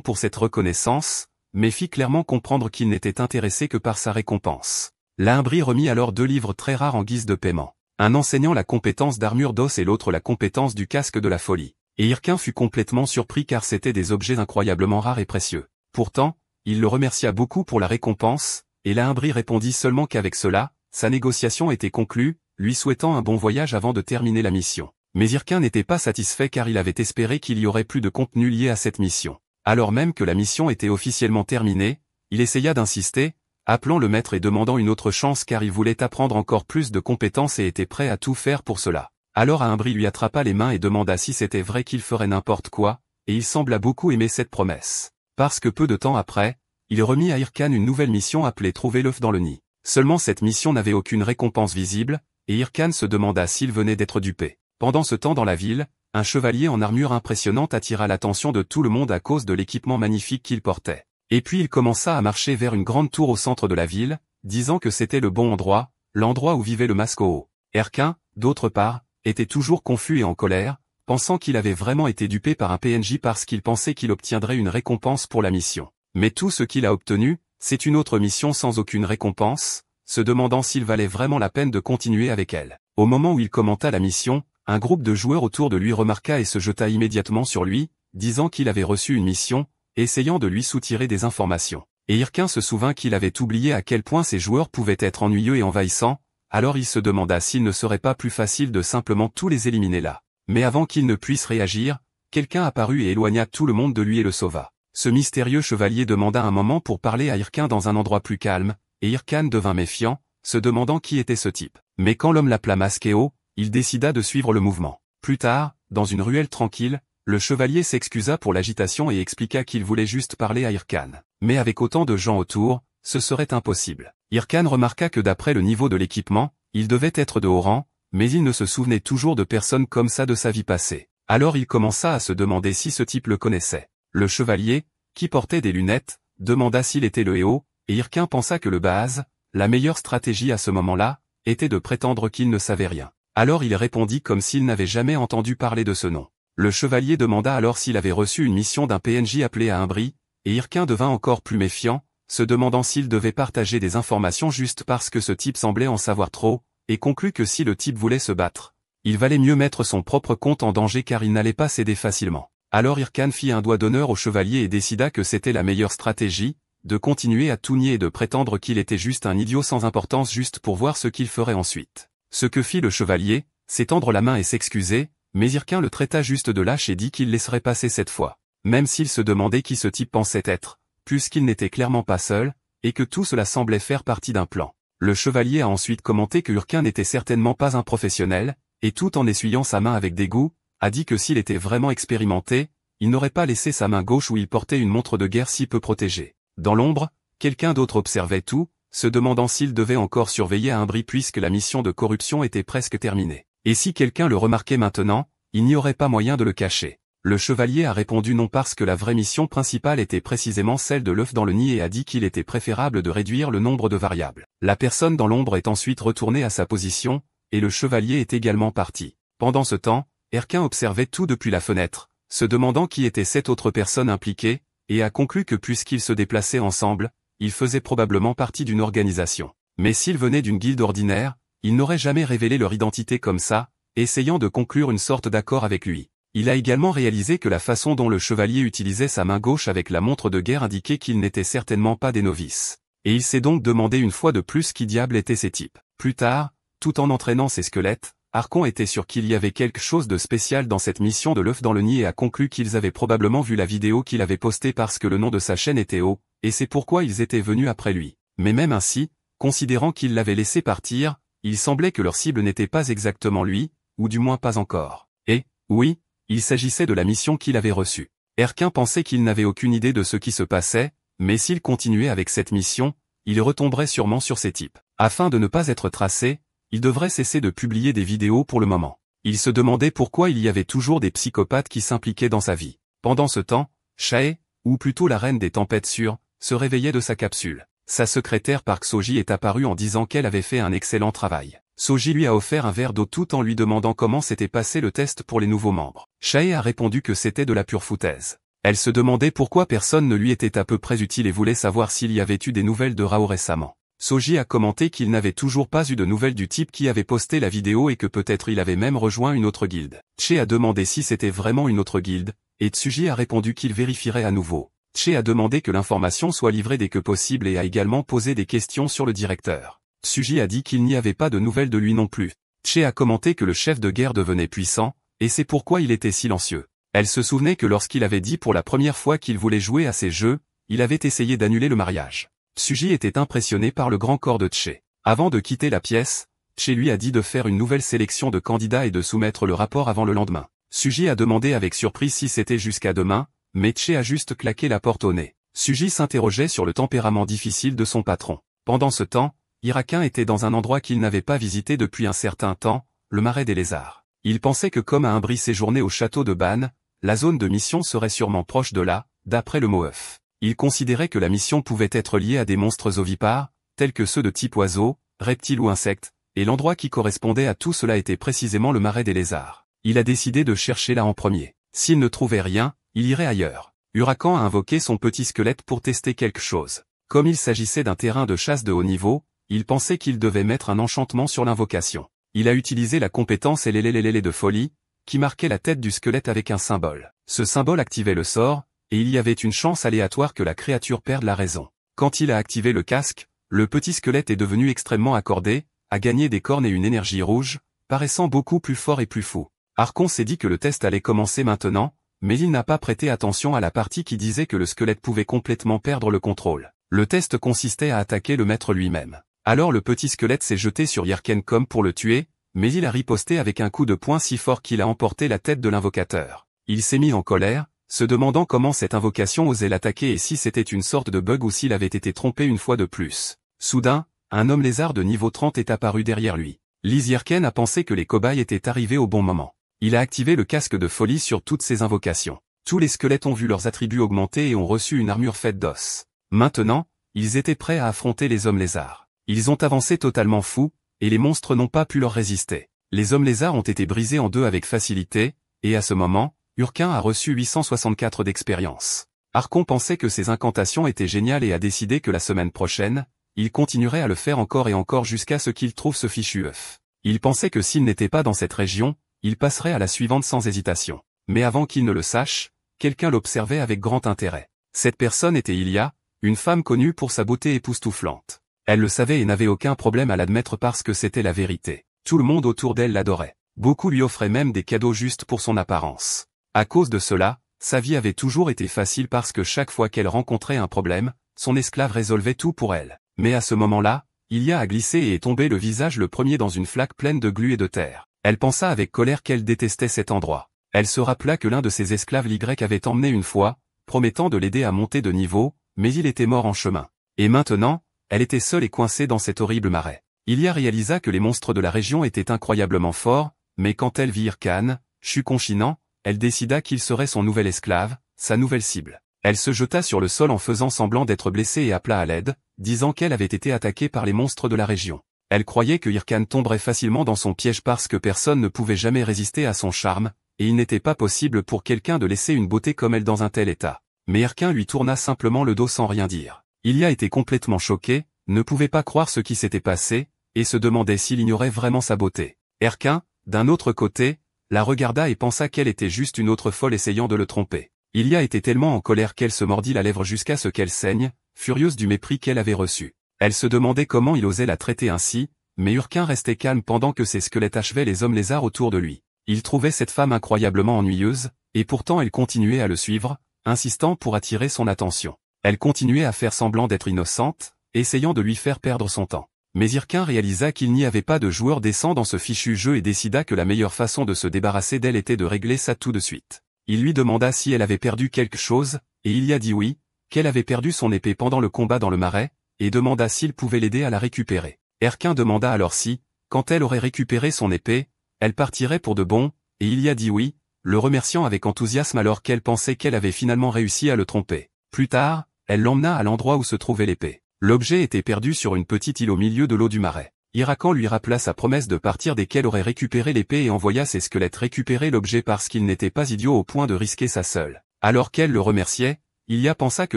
pour cette reconnaissance, mais fit clairement comprendre qu'il n'était intéressé que par sa récompense. Là Ambry remit alors 2 livres très rares en guise de paiement. Un enseignant la compétence d'armure d'os et l'autre la compétence du casque de la folie. Et Hyrcane fut complètement surpris car c'étaient des objets incroyablement rares et précieux. Pourtant, il le remercia beaucoup pour la récompense, et là Ambry répondit seulement qu'avec cela, sa négociation était conclue, lui souhaitant un bon voyage avant de terminer la mission. Mais Hyrcane n'était pas satisfait car il avait espéré qu'il y aurait plus de contenu lié à cette mission. Alors même que la mission était officiellement terminée, il essaya d'insister, appelant le maître et demandant une autre chance car il voulait apprendre encore plus de compétences et était prêt à tout faire pour cela. Alors Ambry lui attrapa les mains et demanda si c'était vrai qu'il ferait n'importe quoi, et il sembla beaucoup aimer cette promesse. Parce que peu de temps après, il remit à Hyrcane une nouvelle mission appelée Trouver l'œuf dans le nid. Seulement cette mission n'avait aucune récompense visible, et Hyrcane se demanda s'il venait d'être dupé. Pendant ce temps dans la ville, un chevalier en armure impressionnante attira l'attention de tout le monde à cause de l'équipement magnifique qu'il portait. Et puis il commença à marcher vers une grande tour au centre de la ville, disant que c'était le bon endroit, l'endroit où vivait le masque au haut. Hyrcane, d'autre part, était toujours confus et en colère, pensant qu'il avait vraiment été dupé par un PNJ parce qu'il pensait qu'il obtiendrait une récompense pour la mission. Mais tout ce qu'il a obtenu, c'est une autre mission sans aucune récompense, se demandant s'il valait vraiment la peine de continuer avec elle. Au moment où il commenta la mission, un groupe de joueurs autour de lui remarqua et se jeta immédiatement sur lui, disant qu'il avait reçu une mission, essayant de lui soutirer des informations. Et Hyrcane se souvint qu'il avait oublié à quel point ces joueurs pouvaient être ennuyeux et envahissants, alors il se demanda s'il ne serait pas plus facile de simplement tous les éliminer là. Mais avant qu'il ne puisse réagir, quelqu'un apparut et éloigna tout le monde de lui et le sauva. Ce mystérieux chevalier demanda un moment pour parler à Hyrcane dans un endroit plus calme, et Hyrcane devint méfiant, se demandant qui était ce type. Mais quand l'homme l'appela Masquéo, il décida de suivre le mouvement. Plus tard, dans une ruelle tranquille, le chevalier s'excusa pour l'agitation et expliqua qu'il voulait juste parler à Hyrcane. Mais avec autant de gens autour, ce serait impossible. Hyrcane remarqua que d'après le niveau de l'équipement, il devait être de haut rang, mais il ne se souvenait toujours de personne comme ça de sa vie passée. Alors il commença à se demander si ce type le connaissait. Le chevalier, qui portait des lunettes, demanda s'il était le héros, et Hyrcane pensa que le base, la meilleure stratégie à ce moment-là, était de prétendre qu'il ne savait rien. Alors il répondit comme s'il n'avait jamais entendu parler de ce nom. Le chevalier demanda alors s'il avait reçu une mission d'un PNJ appelé à Ambry, et Hyrcane devint encore plus méfiant, se demandant s'il devait partager des informations juste parce que ce type semblait en savoir trop, et conclut que si le type voulait se battre, il valait mieux mettre son propre compte en danger car il n'allait pas céder facilement. Alors Hyrcane fit un doigt d'honneur au chevalier et décida que c'était la meilleure stratégie, de continuer à tout nier et de prétendre qu'il était juste un idiot sans importance juste pour voir ce qu'il ferait ensuite. Ce que fit le chevalier, c'est tendre la main et s'excuser, mais Hyrcane le traita juste de lâche et dit qu'il laisserait passer cette fois. Même s'il se demandait qui ce type pensait être, puisqu'il n'était clairement pas seul, et que tout cela semblait faire partie d'un plan. Le chevalier a ensuite commenté que Hyrcane n'était certainement pas un professionnel, et tout en essuyant sa main avec dégoût, a dit que s'il était vraiment expérimenté, il n'aurait pas laissé sa main gauche où il portait une montre de guerre si peu protégée. Dans l'ombre, quelqu'un d'autre observait tout, se demandant s'il devait encore surveiller à Ambry puisque la mission de corruption était presque terminée. Et si quelqu'un le remarquait maintenant, il n'y aurait pas moyen de le cacher. Le chevalier a répondu non parce que la vraie mission principale était précisément celle de l'œuf dans le nid et a dit qu'il était préférable de réduire le nombre de variables. La personne dans l'ombre est ensuite retournée à sa position, et le chevalier est également parti. Pendant ce temps, Hyrcane observait tout depuis la fenêtre, se demandant qui était cette autre personne impliquée, et a conclu que puisqu'ils se déplaçaient ensemble, ils faisaient probablement partie d'une organisation. Mais s'ils venaient d'une guilde ordinaire, ils n'auraient jamais révélé leur identité comme ça, essayant de conclure une sorte d'accord avec lui. Il a également réalisé que la façon dont le chevalier utilisait sa main gauche avec la montre de guerre indiquait qu'ils n'étaient certainement pas des novices. Et il s'est donc demandé une fois de plus qui diable étaient ces types. Plus tard, tout en entraînant ses squelettes, Archon était sûr qu'il y avait quelque chose de spécial dans cette mission de l'œuf dans le nid et a conclu qu'ils avaient probablement vu la vidéo qu'il avait postée parce que le nom de sa chaîne était haut, et c'est pourquoi ils étaient venus après lui. Mais même ainsi, considérant qu'il l'avait laissé partir, il semblait que leur cible n'était pas exactement lui, ou du moins pas encore. Et, oui, il s'agissait de la mission qu'il avait reçue. Hyrcane pensait qu'il n'avait aucune idée de ce qui se passait, mais s'il continuait avec cette mission, il retomberait sûrement sur ces types. Afin de ne pas être tracé, il devrait cesser de publier des vidéos pour le moment. Il se demandait pourquoi il y avait toujours des psychopathes qui s'impliquaient dans sa vie. Pendant ce temps, Shae, ou plutôt la reine des tempêtes sûres, se réveillait de sa capsule. Sa secrétaire Park Soji est apparue en disant qu'elle avait fait un excellent travail. Soji lui a offert un verre d'eau tout en lui demandant comment s'était passé le test pour les nouveaux membres. Chae a répondu que c'était de la pure foutaise. Elle se demandait pourquoi personne ne lui était à peu près utile et voulait savoir s'il y avait eu des nouvelles de Rao récemment. Soji a commenté qu'il n'avait toujours pas eu de nouvelles du type qui avait posté la vidéo et que peut-être il avait même rejoint une autre guilde. Che a demandé si c'était vraiment une autre guilde, et Tsuji a répondu qu'il vérifierait à nouveau. Che a demandé que l'information soit livrée dès que possible et a également posé des questions sur le directeur. Tsuji a dit qu'il n'y avait pas de nouvelles de lui non plus. Che a commenté que le chef de guerre devenait puissant, et c'est pourquoi il était silencieux. Elle se souvenait que lorsqu'il avait dit pour la première fois qu'il voulait jouer à ces jeux, il avait essayé d'annuler le mariage. Tsuji était impressionné par le grand corps de Che. Avant de quitter la pièce, Che lui a dit de faire une nouvelle sélection de candidats et de soumettre le rapport avant le lendemain. Tsuji a demandé avec surprise si c'était jusqu'à demain, mais Che a juste claqué la porte au nez. Tsuji s'interrogeait sur le tempérament difficile de son patron. Pendant ce temps, Hirakin était dans un endroit qu'il n'avait pas visité depuis un certain temps, le marais des lézards. Il pensait que comme à un bris séjourné au château de Ban, la zone de mission serait sûrement proche de là, d'après le Moeuf. Il considérait que la mission pouvait être liée à des monstres ovipares, tels que ceux de type oiseau, reptile ou insecte, et l'endroit qui correspondait à tout cela était précisément le marais des lézards. Il a décidé de chercher là en premier. S'il ne trouvait rien, il irait ailleurs. Huracan a invoqué son petit squelette pour tester quelque chose. Comme il s'agissait d'un terrain de chasse de haut niveau, il pensait qu'il devait mettre un enchantement sur l'invocation. Il a utilisé la compétence Lélélélélé de folie, qui marquait la tête du squelette avec un symbole. Ce symbole activait le sort, et il y avait une chance aléatoire que la créature perde la raison. Quand il a activé le casque, le petit squelette est devenu extrêmement accordé, a gagné des cornes et une énergie rouge, paraissant beaucoup plus fort et plus fou. Archon s'est dit que le test allait commencer maintenant, mais il n'a pas prêté attention à la partie qui disait que le squelette pouvait complètement perdre le contrôle. Le test consistait à attaquer le maître lui-même. Alors le petit squelette s'est jeté sur Yerken comme pour le tuer, mais il a riposté avec un coup de poing si fort qu'il a emporté la tête de l'invocateur. Il s'est mis en colère, se demandant comment cette invocation osait l'attaquer et si c'était une sorte de bug ou s'il avait été trompé une fois de plus. Soudain, un homme lézard de niveau 30 est apparu derrière lui. Liz Yerken a pensé que les cobayes étaient arrivés au bon moment. Il a activé le casque de folie sur toutes ses invocations. Tous les squelettes ont vu leurs attributs augmenter et ont reçu une armure faite d'os. Maintenant, ils étaient prêts à affronter les hommes lézards. Ils ont avancé totalement fous, et les monstres n'ont pas pu leur résister. Les hommes lézards ont été brisés en deux avec facilité, et à ce moment, Huracan a reçu 864 d'expérience. Archon pensait que ces incantations étaient géniales et a décidé que la semaine prochaine, il continuerait à le faire encore et encore jusqu'à ce qu'il trouve ce fichu œuf. Il pensait que s'il n'était pas dans cette région, il passerait à la suivante sans hésitation. Mais avant qu'il ne le sache, quelqu'un l'observait avec grand intérêt. Cette personne était Ilia, une femme connue pour sa beauté époustouflante. Elle le savait et n'avait aucun problème à l'admettre parce que c'était la vérité. Tout le monde autour d'elle l'adorait. Beaucoup lui offraient même des cadeaux juste pour son apparence. À cause de cela, sa vie avait toujours été facile parce que chaque fois qu'elle rencontrait un problème, son esclave résolvait tout pour elle. Mais à ce moment-là, Ilia a glissé et est tombé le visage le premier dans une flaque pleine de glu et de terre. Elle pensa avec colère qu'elle détestait cet endroit. Elle se rappela que l'un de ses esclaves l'Y avait emmené une fois, promettant de l'aider à monter de niveau, mais il était mort en chemin. Et maintenant, elle était seule et coincée dans cet horrible marais. Ilia réalisa que les monstres de la région étaient incroyablement forts, mais quand elle vit Hiracan, chuchonchinant, elle décida qu'il serait son nouvel esclave, sa nouvelle cible. Elle se jeta sur le sol en faisant semblant d'être blessée et appela à l'aide, disant qu'elle avait été attaquée par les monstres de la région. Elle croyait que Hiracan tomberait facilement dans son piège parce que personne ne pouvait jamais résister à son charme, et il n'était pas possible pour quelqu'un de laisser une beauté comme elle dans un tel état. Mais Hiracan lui tourna simplement le dos sans rien dire. Ilia était complètement choqué, ne pouvait pas croire ce qui s'était passé, et se demandait s'il ignorait vraiment sa beauté. Hiracan, d'un autre côté, la regarda et pensa qu'elle était juste une autre folle essayant de le tromper. Ilia était tellement en colère qu'elle se mordit la lèvre jusqu'à ce qu'elle saigne, furieuse du mépris qu'elle avait reçu. Elle se demandait comment il osait la traiter ainsi, mais Huracan restait calme pendant que ses squelettes achevaient les hommes lézards autour de lui. Il trouvait cette femme incroyablement ennuyeuse, et pourtant elle continuait à le suivre, insistant pour attirer son attention. Elle continuait à faire semblant d'être innocente, essayant de lui faire perdre son temps. Mais Hiracan réalisa qu'il n'y avait pas de joueur décent dans ce fichu jeu et décida que la meilleure façon de se débarrasser d'elle était de régler ça tout de suite. Il lui demanda si elle avait perdu quelque chose, et Ilia dit oui, qu'elle avait perdu son épée pendant le combat dans le marais, et demanda s'il pouvait l'aider à la récupérer. Hiracan demanda alors si, quand elle aurait récupéré son épée, elle partirait pour de bon, et Ilia dit oui, le remerciant avec enthousiasme alors qu'elle pensait qu'elle avait finalement réussi à le tromper. Plus tard, elle l'emmena à l'endroit où se trouvait l'épée. L'objet était perdu sur une petite île au milieu de l'eau du marais. Hirakan lui rappela sa promesse de partir dès qu'elle aurait récupéré l'épée et envoya ses squelettes récupérer l'objet parce qu'il n'était pas idiot au point de risquer ça seul. Alors qu'elle le remerciait, Ilia pensa que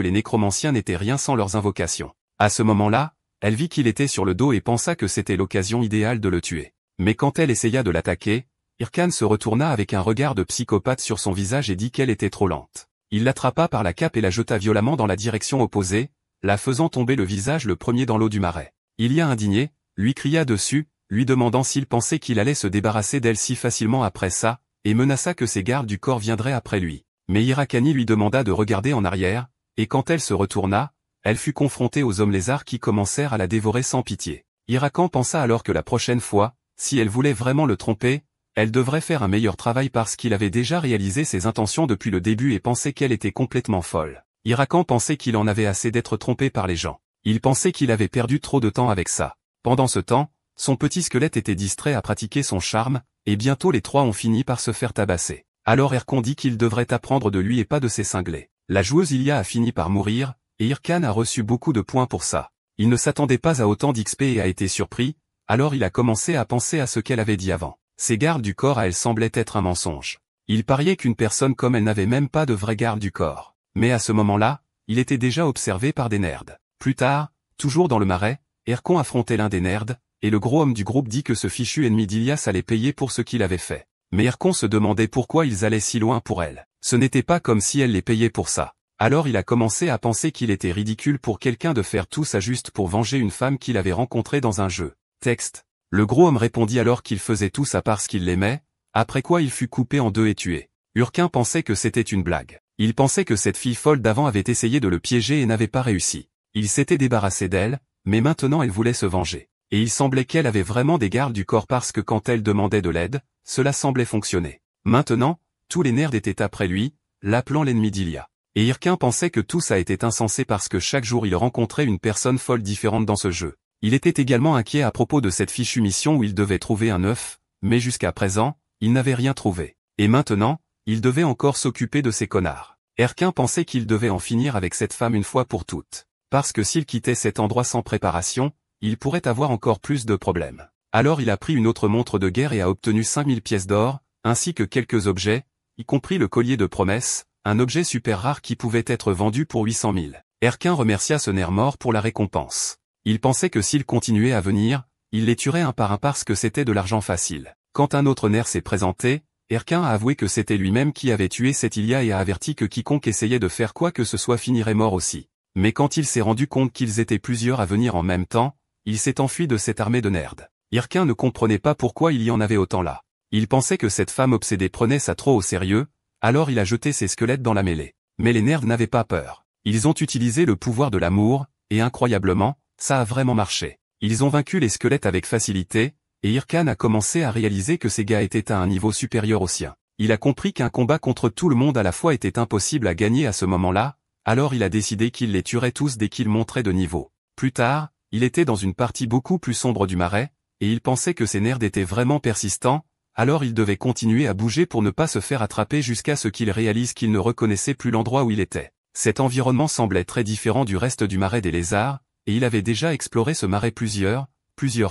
les nécromanciens n'étaient rien sans leurs invocations. À ce moment-là, elle vit qu'il était sur le dos et pensa que c'était l'occasion idéale de le tuer. Mais quand elle essaya de l'attaquer, Hirakan se retourna avec un regard de psychopathe sur son visage et dit qu'elle était trop lente. Il l'attrapa par la cape et la jeta violemment dans la direction opposée, la faisant tomber le visage le premier dans l'eau du marais. Ilia indigné, lui cria dessus, lui demandant s'il pensait qu'il allait se débarrasser d'elle si facilement après ça, et menaça que ses gardes du corps viendraient après lui. Mais Hirakani lui demanda de regarder en arrière, et quand elle se retourna, elle fut confrontée aux hommes lézards qui commencèrent à la dévorer sans pitié. Hirakan pensa alors que la prochaine fois, si elle voulait vraiment le tromper, elle devrait faire un meilleur travail parce qu'il avait déjà réalisé ses intentions depuis le début et pensait qu'elle était complètement folle. Hirakan pensait qu'il en avait assez d'être trompé par les gens. Il pensait qu'il avait perdu trop de temps avec ça. Pendant ce temps, son petit squelette était distrait à pratiquer son charme, et bientôt les trois ont fini par se faire tabasser. Alors Hirkan dit qu'il devrait apprendre de lui et pas de ses cinglés. La joueuse Ilia a fini par mourir, et Hirkan a reçu beaucoup de points pour ça. Il ne s'attendait pas à autant d'XP et a été surpris, alors il a commencé à penser à ce qu'elle avait dit avant. Ses gardes du corps à elle semblaient être un mensonge. Il pariait qu'une personne comme elle n'avait même pas de vrai garde du corps. Mais à ce moment-là, il était déjà observé par des nerds. Plus tard, toujours dans le marais, Hirkan affrontait l'un des nerds, et le gros homme du groupe dit que ce fichu ennemi d'Ilias allait payer pour ce qu'il avait fait. Mais Hirkan se demandait pourquoi ils allaient si loin pour elle. Ce n'était pas comme si elle les payait pour ça. Alors il a commencé à penser qu'il était ridicule pour quelqu'un de faire tout ça juste pour venger une femme qu'il avait rencontrée dans un jeu. Texte. Le gros homme répondit alors qu'il faisait tout ça parce qu'il l'aimait, après quoi il fut coupé en deux et tué. Hirkan pensait que c'était une blague. Il pensait que cette fille folle d'avant avait essayé de le piéger et n'avait pas réussi. Il s'était débarrassé d'elle, mais maintenant elle voulait se venger. Et il semblait qu'elle avait vraiment des gardes du corps parce que quand elle demandait de l'aide, cela semblait fonctionner. Maintenant, tous les nerds étaient après lui, l'appelant l'ennemi d'Ilia. Et Hirkan pensait que tout ça était insensé parce que chaque jour il rencontrait une personne folle différente dans ce jeu. Il était également inquiet à propos de cette fichue mission où il devait trouver un œuf, mais jusqu'à présent, il n'avait rien trouvé. Et maintenant, il devait encore s'occuper de ces connards. Hirkan pensait qu'il devait en finir avec cette femme une fois pour toutes. Parce que s'il quittait cet endroit sans préparation, il pourrait avoir encore plus de problèmes. Alors il a pris une autre montre de guerre et a obtenu 5000 pièces d'or, ainsi que quelques objets, y compris le collier de promesse, un objet super rare qui pouvait être vendu pour 800 000. Hirkan remercia ce nerf mort pour la récompense. Il pensait que s'il continuait à venir, il les tuerait un par un parce que c'était de l'argent facile. Quand un autre nerf s'est présenté, Hirkan a avoué que c'était lui-même qui avait tué cette Ilia et a averti que quiconque essayait de faire quoi que ce soit finirait mort aussi. Mais quand il s'est rendu compte qu'ils étaient plusieurs à venir en même temps, il s'est enfui de cette armée de nerds. Hirkan ne comprenait pas pourquoi il y en avait autant là. Il pensait que cette femme obsédée prenait ça trop au sérieux, alors il a jeté ses squelettes dans la mêlée. Mais les nerds n'avaient pas peur. Ils ont utilisé le pouvoir de l'amour, et incroyablement, ça a vraiment marché. Ils ont vaincu les squelettes avec facilité, et Hirkan a commencé à réaliser que ces gars étaient à un niveau supérieur au sien. Il a compris qu'un combat contre tout le monde à la fois était impossible à gagner à ce moment-là, alors il a décidé qu'il les tuerait tous dès qu'ils monteraient de niveau. Plus tard, il était dans une partie beaucoup plus sombre du marais, et il pensait que ces nerds étaient vraiment persistants, alors il devait continuer à bouger pour ne pas se faire attraper jusqu'à ce qu'il réalise qu'il ne reconnaissait plus l'endroit où il était. Cet environnement semblait très différent du reste du marais des lézards, et il avait déjà exploré ce marais plusieurs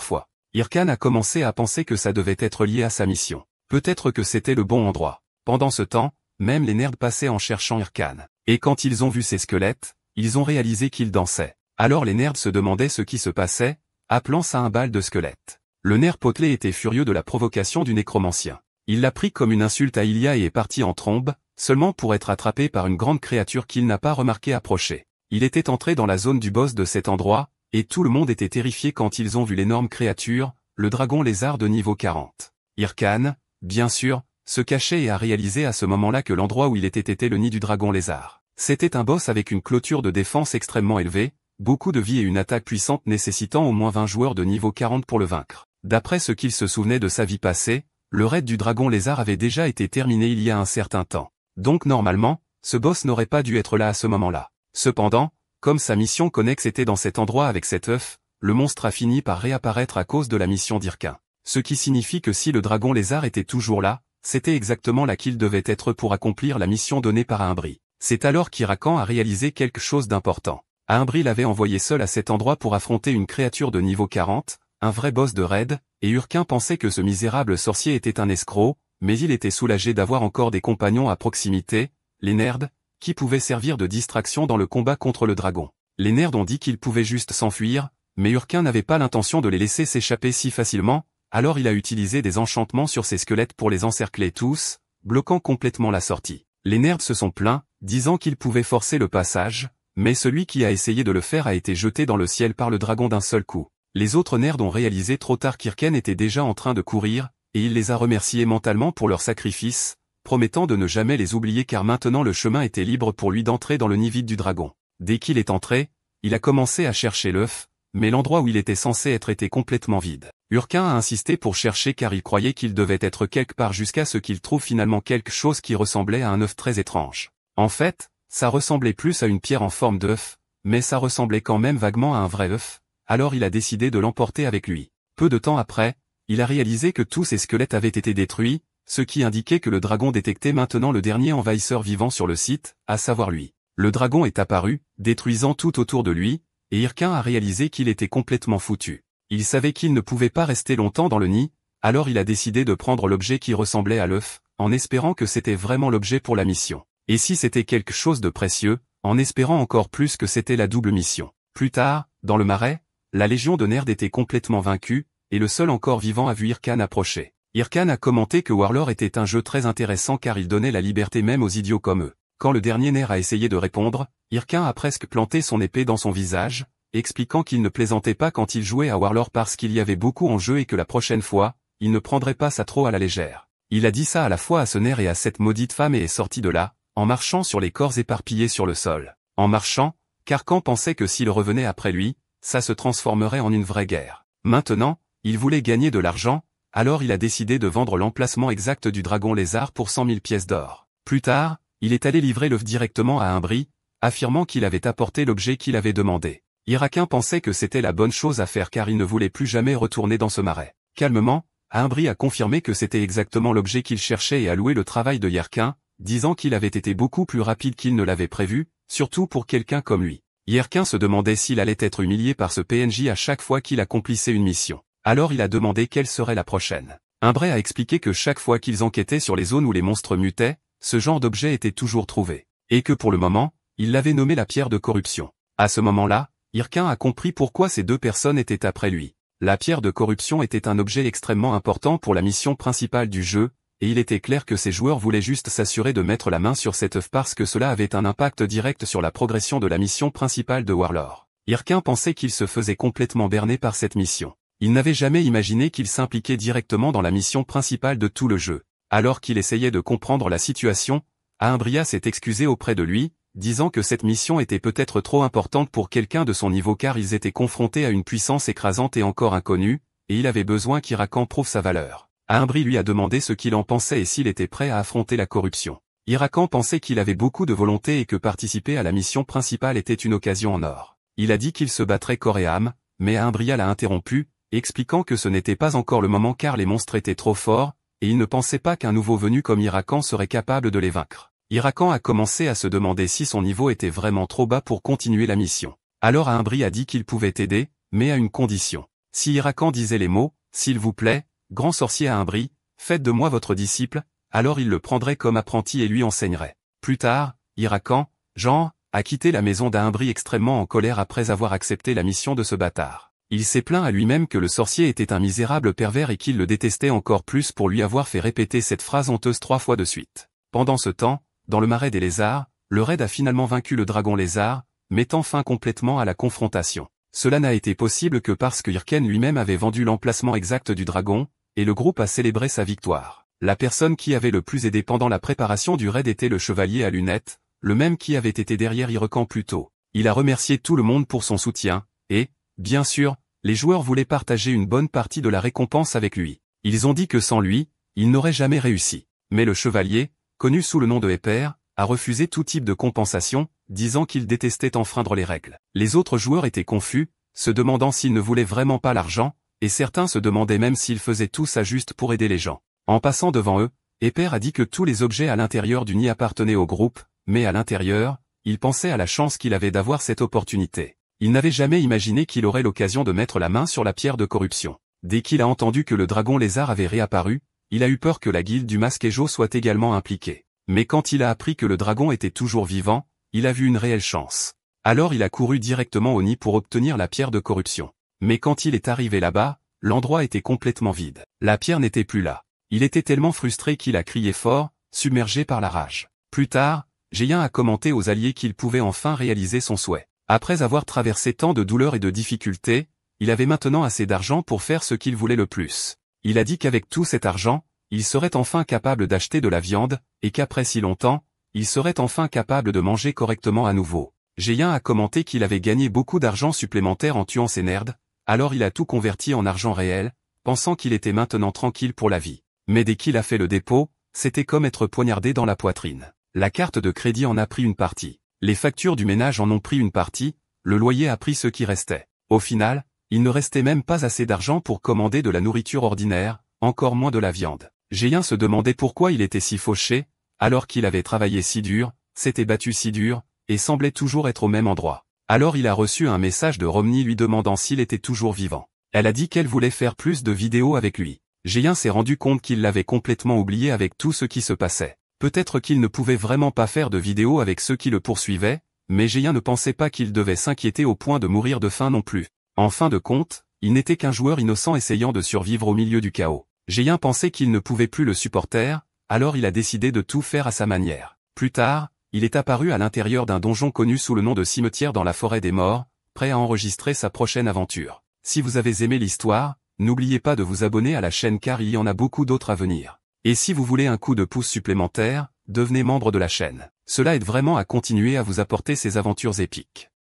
fois. Hirkan a commencé à penser que ça devait être lié à sa mission. Peut-être que c'était le bon endroit. Pendant ce temps, même les nerds passaient en cherchant Hirkan. Et quand ils ont vu ces squelettes, ils ont réalisé qu'ils dansaient. Alors les nerds se demandaient ce qui se passait, appelant ça un bal de squelettes. Le nerf potelé était furieux de la provocation du nécromancien. Il l'a pris comme une insulte à Ilia et est parti en trombe, seulement pour être attrapé par une grande créature qu'il n'a pas remarqué approcher. Il était entré dans la zone du boss de cet endroit, et tout le monde était terrifié quand ils ont vu l'énorme créature, le dragon lézard de niveau 40. Hirkan, bien sûr, se cachait et a réalisé à ce moment-là que l'endroit où il était le nid du dragon lézard. C'était un boss avec une clôture de défense extrêmement élevée, beaucoup de vie et une attaque puissante nécessitant au moins 20 joueurs de niveau 40 pour le vaincre. D'après ce qu'il se souvenait de sa vie passée, le raid du dragon lézard avait déjà été terminé il y a un certain temps. Donc normalement, ce boss n'aurait pas dû être là à ce moment-là. Cependant, comme sa mission connexe était dans cet endroit avec cet œuf, le monstre a fini par réapparaître à cause de la mission d'Hirkan. Ce qui signifie que si le dragon lézard était toujours là, c'était exactement là qu'il devait être pour accomplir la mission donnée par Imbri. C'est alors qu'Hirakan a réalisé quelque chose d'important. Aimbry l'avait envoyé seul à cet endroit pour affronter une créature de niveau 40, un vrai boss de raid, et Urquin pensait que ce misérable sorcier était un escroc, mais il était soulagé d'avoir encore des compagnons à proximité, les nerds, qui pouvaient servir de distraction dans le combat contre le dragon. Les nerds ont dit qu'ils pouvaient juste s'enfuir, mais Urquin n'avait pas l'intention de les laisser s'échapper si facilement, alors il a utilisé des enchantements sur ces squelettes pour les encercler tous, bloquant complètement la sortie. Les nerds se sont plaints, disant qu'ils pouvaient forcer le passage, mais celui qui a essayé de le faire a été jeté dans le ciel par le dragon d'un seul coup. Les autres nerds ont réalisé trop tard qu'Irken était déjà en train de courir, et il les a remerciés mentalement pour leur sacrifice, promettant de ne jamais les oublier car maintenant le chemin était libre pour lui d'entrer dans le nid vide du dragon. Dès qu'il est entré, il a commencé à chercher l'œuf, mais l'endroit où il était censé être était complètement vide. Urquin a insisté pour chercher car il croyait qu'il devait être quelque part jusqu'à ce qu'il trouve finalement quelque chose qui ressemblait à un œuf très étrange. En fait, ça ressemblait plus à une pierre en forme d'œuf, mais ça ressemblait quand même vaguement à un vrai œuf, alors il a décidé de l'emporter avec lui. Peu de temps après, il a réalisé que tous ces squelettes avaient été détruits, ce qui indiquait que le dragon détectait maintenant le dernier envahisseur vivant sur le site, à savoir lui. Le dragon est apparu, détruisant tout autour de lui, et Irquin a réalisé qu'il était complètement foutu. Il savait qu'il ne pouvait pas rester longtemps dans le nid, alors il a décidé de prendre l'objet qui ressemblait à l'œuf, en espérant que c'était vraiment l'objet pour la mission. Et si c'était quelque chose de précieux, en espérant encore plus que c'était la double mission. Plus tard, dans le marais, la légion de nerds était complètement vaincue, et le seul encore vivant a vu Irquin approcher. Irquin a commenté que Warlord était un jeu très intéressant car il donnait la liberté même aux idiots comme eux. Quand le dernier nerf a essayé de répondre, Irquin a presque planté son épée dans son visage, expliquant qu'il ne plaisantait pas quand il jouait à Warlord parce qu'il y avait beaucoup en jeu et que la prochaine fois, il ne prendrait pas ça trop à la légère. Il a dit ça à la fois à ce nerf et à cette maudite femme et est sorti de là, en marchant sur les corps éparpillés sur le sol. En marchant, Carcan pensait que s'il revenait après lui, ça se transformerait en une vraie guerre. Maintenant, il voulait gagner de l'argent, alors il a décidé de vendre l'emplacement exact du dragon lézard pour 100 000 pièces d'or. Plus tard, il est allé livrer l'œuf directement à Aimbry, affirmant qu'il avait apporté l'objet qu'il avait demandé. Irquin pensait que c'était la bonne chose à faire car il ne voulait plus jamais retourner dans ce marais. Calmement, Aimbry a confirmé que c'était exactement l'objet qu'il cherchait et a loué le travail de Irquin, disant qu'il avait été beaucoup plus rapide qu'il ne l'avait prévu, surtout pour quelqu'un comme lui. Irquin se demandait s'il allait être humilié par ce PNJ à chaque fois qu'il accomplissait une mission. Alors il a demandé quelle serait la prochaine. Aimbry a expliqué que chaque fois qu'ils enquêtaient sur les zones où les monstres mutaient, ce genre d'objet était toujours trouvé. Et que pour le moment, il l'avait nommé la pierre de corruption. À ce moment-là, Irquin a compris pourquoi ces deux personnes étaient après lui. La pierre de corruption était un objet extrêmement important pour la mission principale du jeu, et il était clair que ces joueurs voulaient juste s'assurer de mettre la main sur cet œuf parce que cela avait un impact direct sur la progression de la mission principale de Warlord. Irquin pensait qu'il se faisait complètement berner par cette mission. Il n'avait jamais imaginé qu'il s'impliquait directement dans la mission principale de tout le jeu. Alors qu'il essayait de comprendre la situation, Aimbry s'est excusé auprès de lui, disant que cette mission était peut-être trop importante pour quelqu'un de son niveau car ils étaient confrontés à une puissance écrasante et encore inconnue, et il avait besoin qu'Irquin prouve sa valeur. Aimbry lui a demandé ce qu'il en pensait et s'il était prêt à affronter la corruption. Irquin pensait qu'il avait beaucoup de volonté et que participer à la mission principale était une occasion en or. Il a dit qu'il se battrait corps et âme, mais Aimbry l'a interrompu, expliquant que ce n'était pas encore le moment car les monstres étaient trop forts, et il ne pensait pas qu'un nouveau venu comme Irquin serait capable de les vaincre. Irquin a commencé à se demander si son niveau était vraiment trop bas pour continuer la mission. Alors Aimbry a dit qu'il pouvait aider, mais à une condition. Si Irquin disait les mots, « S'il vous plaît, grand sorcier Aimbry, faites de moi votre disciple », alors il le prendrait comme apprenti et lui enseignerait. Plus tard, Irquin, Jean, a quitté la maison d'Aimbry extrêmement en colère après avoir accepté la mission de ce bâtard. Il s'est plaint à lui-même que le sorcier était un misérable pervers et qu'il le détestait encore plus pour lui avoir fait répéter cette phrase honteuse 3 fois de suite. Pendant ce temps, dans le marais des lézards, le raid a finalement vaincu le dragon lézard, mettant fin complètement à la confrontation. Cela n'a été possible que parce que Irquin lui-même avait vendu l'emplacement exact du dragon, et le groupe a célébré sa victoire. La personne qui avait le plus aidé pendant la préparation du raid était le chevalier à lunettes, le même qui avait été derrière Irquin plus tôt. Il a remercié tout le monde pour son soutien, et, bien sûr, les joueurs voulaient partager une bonne partie de la récompense avec lui. Ils ont dit que sans lui, ils n'auraient jamais réussi. Mais le chevalier, connu sous le nom de Épère, a refusé tout type de compensation, disant qu'il détestait enfreindre les règles. Les autres joueurs étaient confus, se demandant s'ils ne voulaient vraiment pas l'argent, et certains se demandaient même s'ils faisaient tout ça juste pour aider les gens. En passant devant eux, Épère a dit que tous les objets à l'intérieur du nid appartenaient au groupe, mais à l'intérieur, il pensait à la chance qu'il avait d'avoir cette opportunité. Il n'avait jamais imaginé qu'il aurait l'occasion de mettre la main sur la pierre de corruption. Dès qu'il a entendu que le dragon lézard avait réapparu, il a eu peur que la guilde du Masque Ejo soit également impliquée. Mais quand il a appris que le dragon était toujours vivant, il a vu une réelle chance. Alors il a couru directement au nid pour obtenir la pierre de corruption. Mais quand il est arrivé là-bas, l'endroit était complètement vide. La pierre n'était plus là. Il était tellement frustré qu'il a crié fort, submergé par la rage. Plus tard, Géant a commenté aux alliés qu'il pouvait enfin réaliser son souhait. Après avoir traversé tant de douleurs et de difficultés, il avait maintenant assez d'argent pour faire ce qu'il voulait le plus. Il a dit qu'avec tout cet argent, il serait enfin capable d'acheter de la viande, et qu'après si longtemps, il serait enfin capable de manger correctement à nouveau. Géant a commenté qu'il avait gagné beaucoup d'argent supplémentaire en tuant ses nerds, alors il a tout converti en argent réel, pensant qu'il était maintenant tranquille pour la vie. Mais dès qu'il a fait le dépôt, c'était comme être poignardé dans la poitrine. La carte de crédit en a pris une partie. Les factures du ménage en ont pris une partie, le loyer a pris ce qui restait. Au final, il ne restait même pas assez d'argent pour commander de la nourriture ordinaire, encore moins de la viande. Géant se demandait pourquoi il était si fauché, alors qu'il avait travaillé si dur, s'était battu si dur, et semblait toujours être au même endroit. Alors il a reçu un message de Romney lui demandant s'il était toujours vivant. Elle a dit qu'elle voulait faire plus de vidéos avec lui. Géant s'est rendu compte qu'il l'avait complètement oublié avec tout ce qui se passait. Peut-être qu'il ne pouvait vraiment pas faire de vidéos avec ceux qui le poursuivaient, mais Géant ne pensait pas qu'il devait s'inquiéter au point de mourir de faim non plus. En fin de compte, il n'était qu'un joueur innocent essayant de survivre au milieu du chaos. Géant pensait qu'il ne pouvait plus le supporter, alors il a décidé de tout faire à sa manière. Plus tard, il est apparu à l'intérieur d'un donjon connu sous le nom de cimetière dans la forêt des morts, prêt à enregistrer sa prochaine aventure. Si vous avez aimé l'histoire, n'oubliez pas de vous abonner à la chaîne car il y en a beaucoup d'autres à venir. Et si vous voulez un coup de pouce supplémentaire, devenez membre de la chaîne. Cela aide vraiment à continuer à vous apporter ces aventures épiques.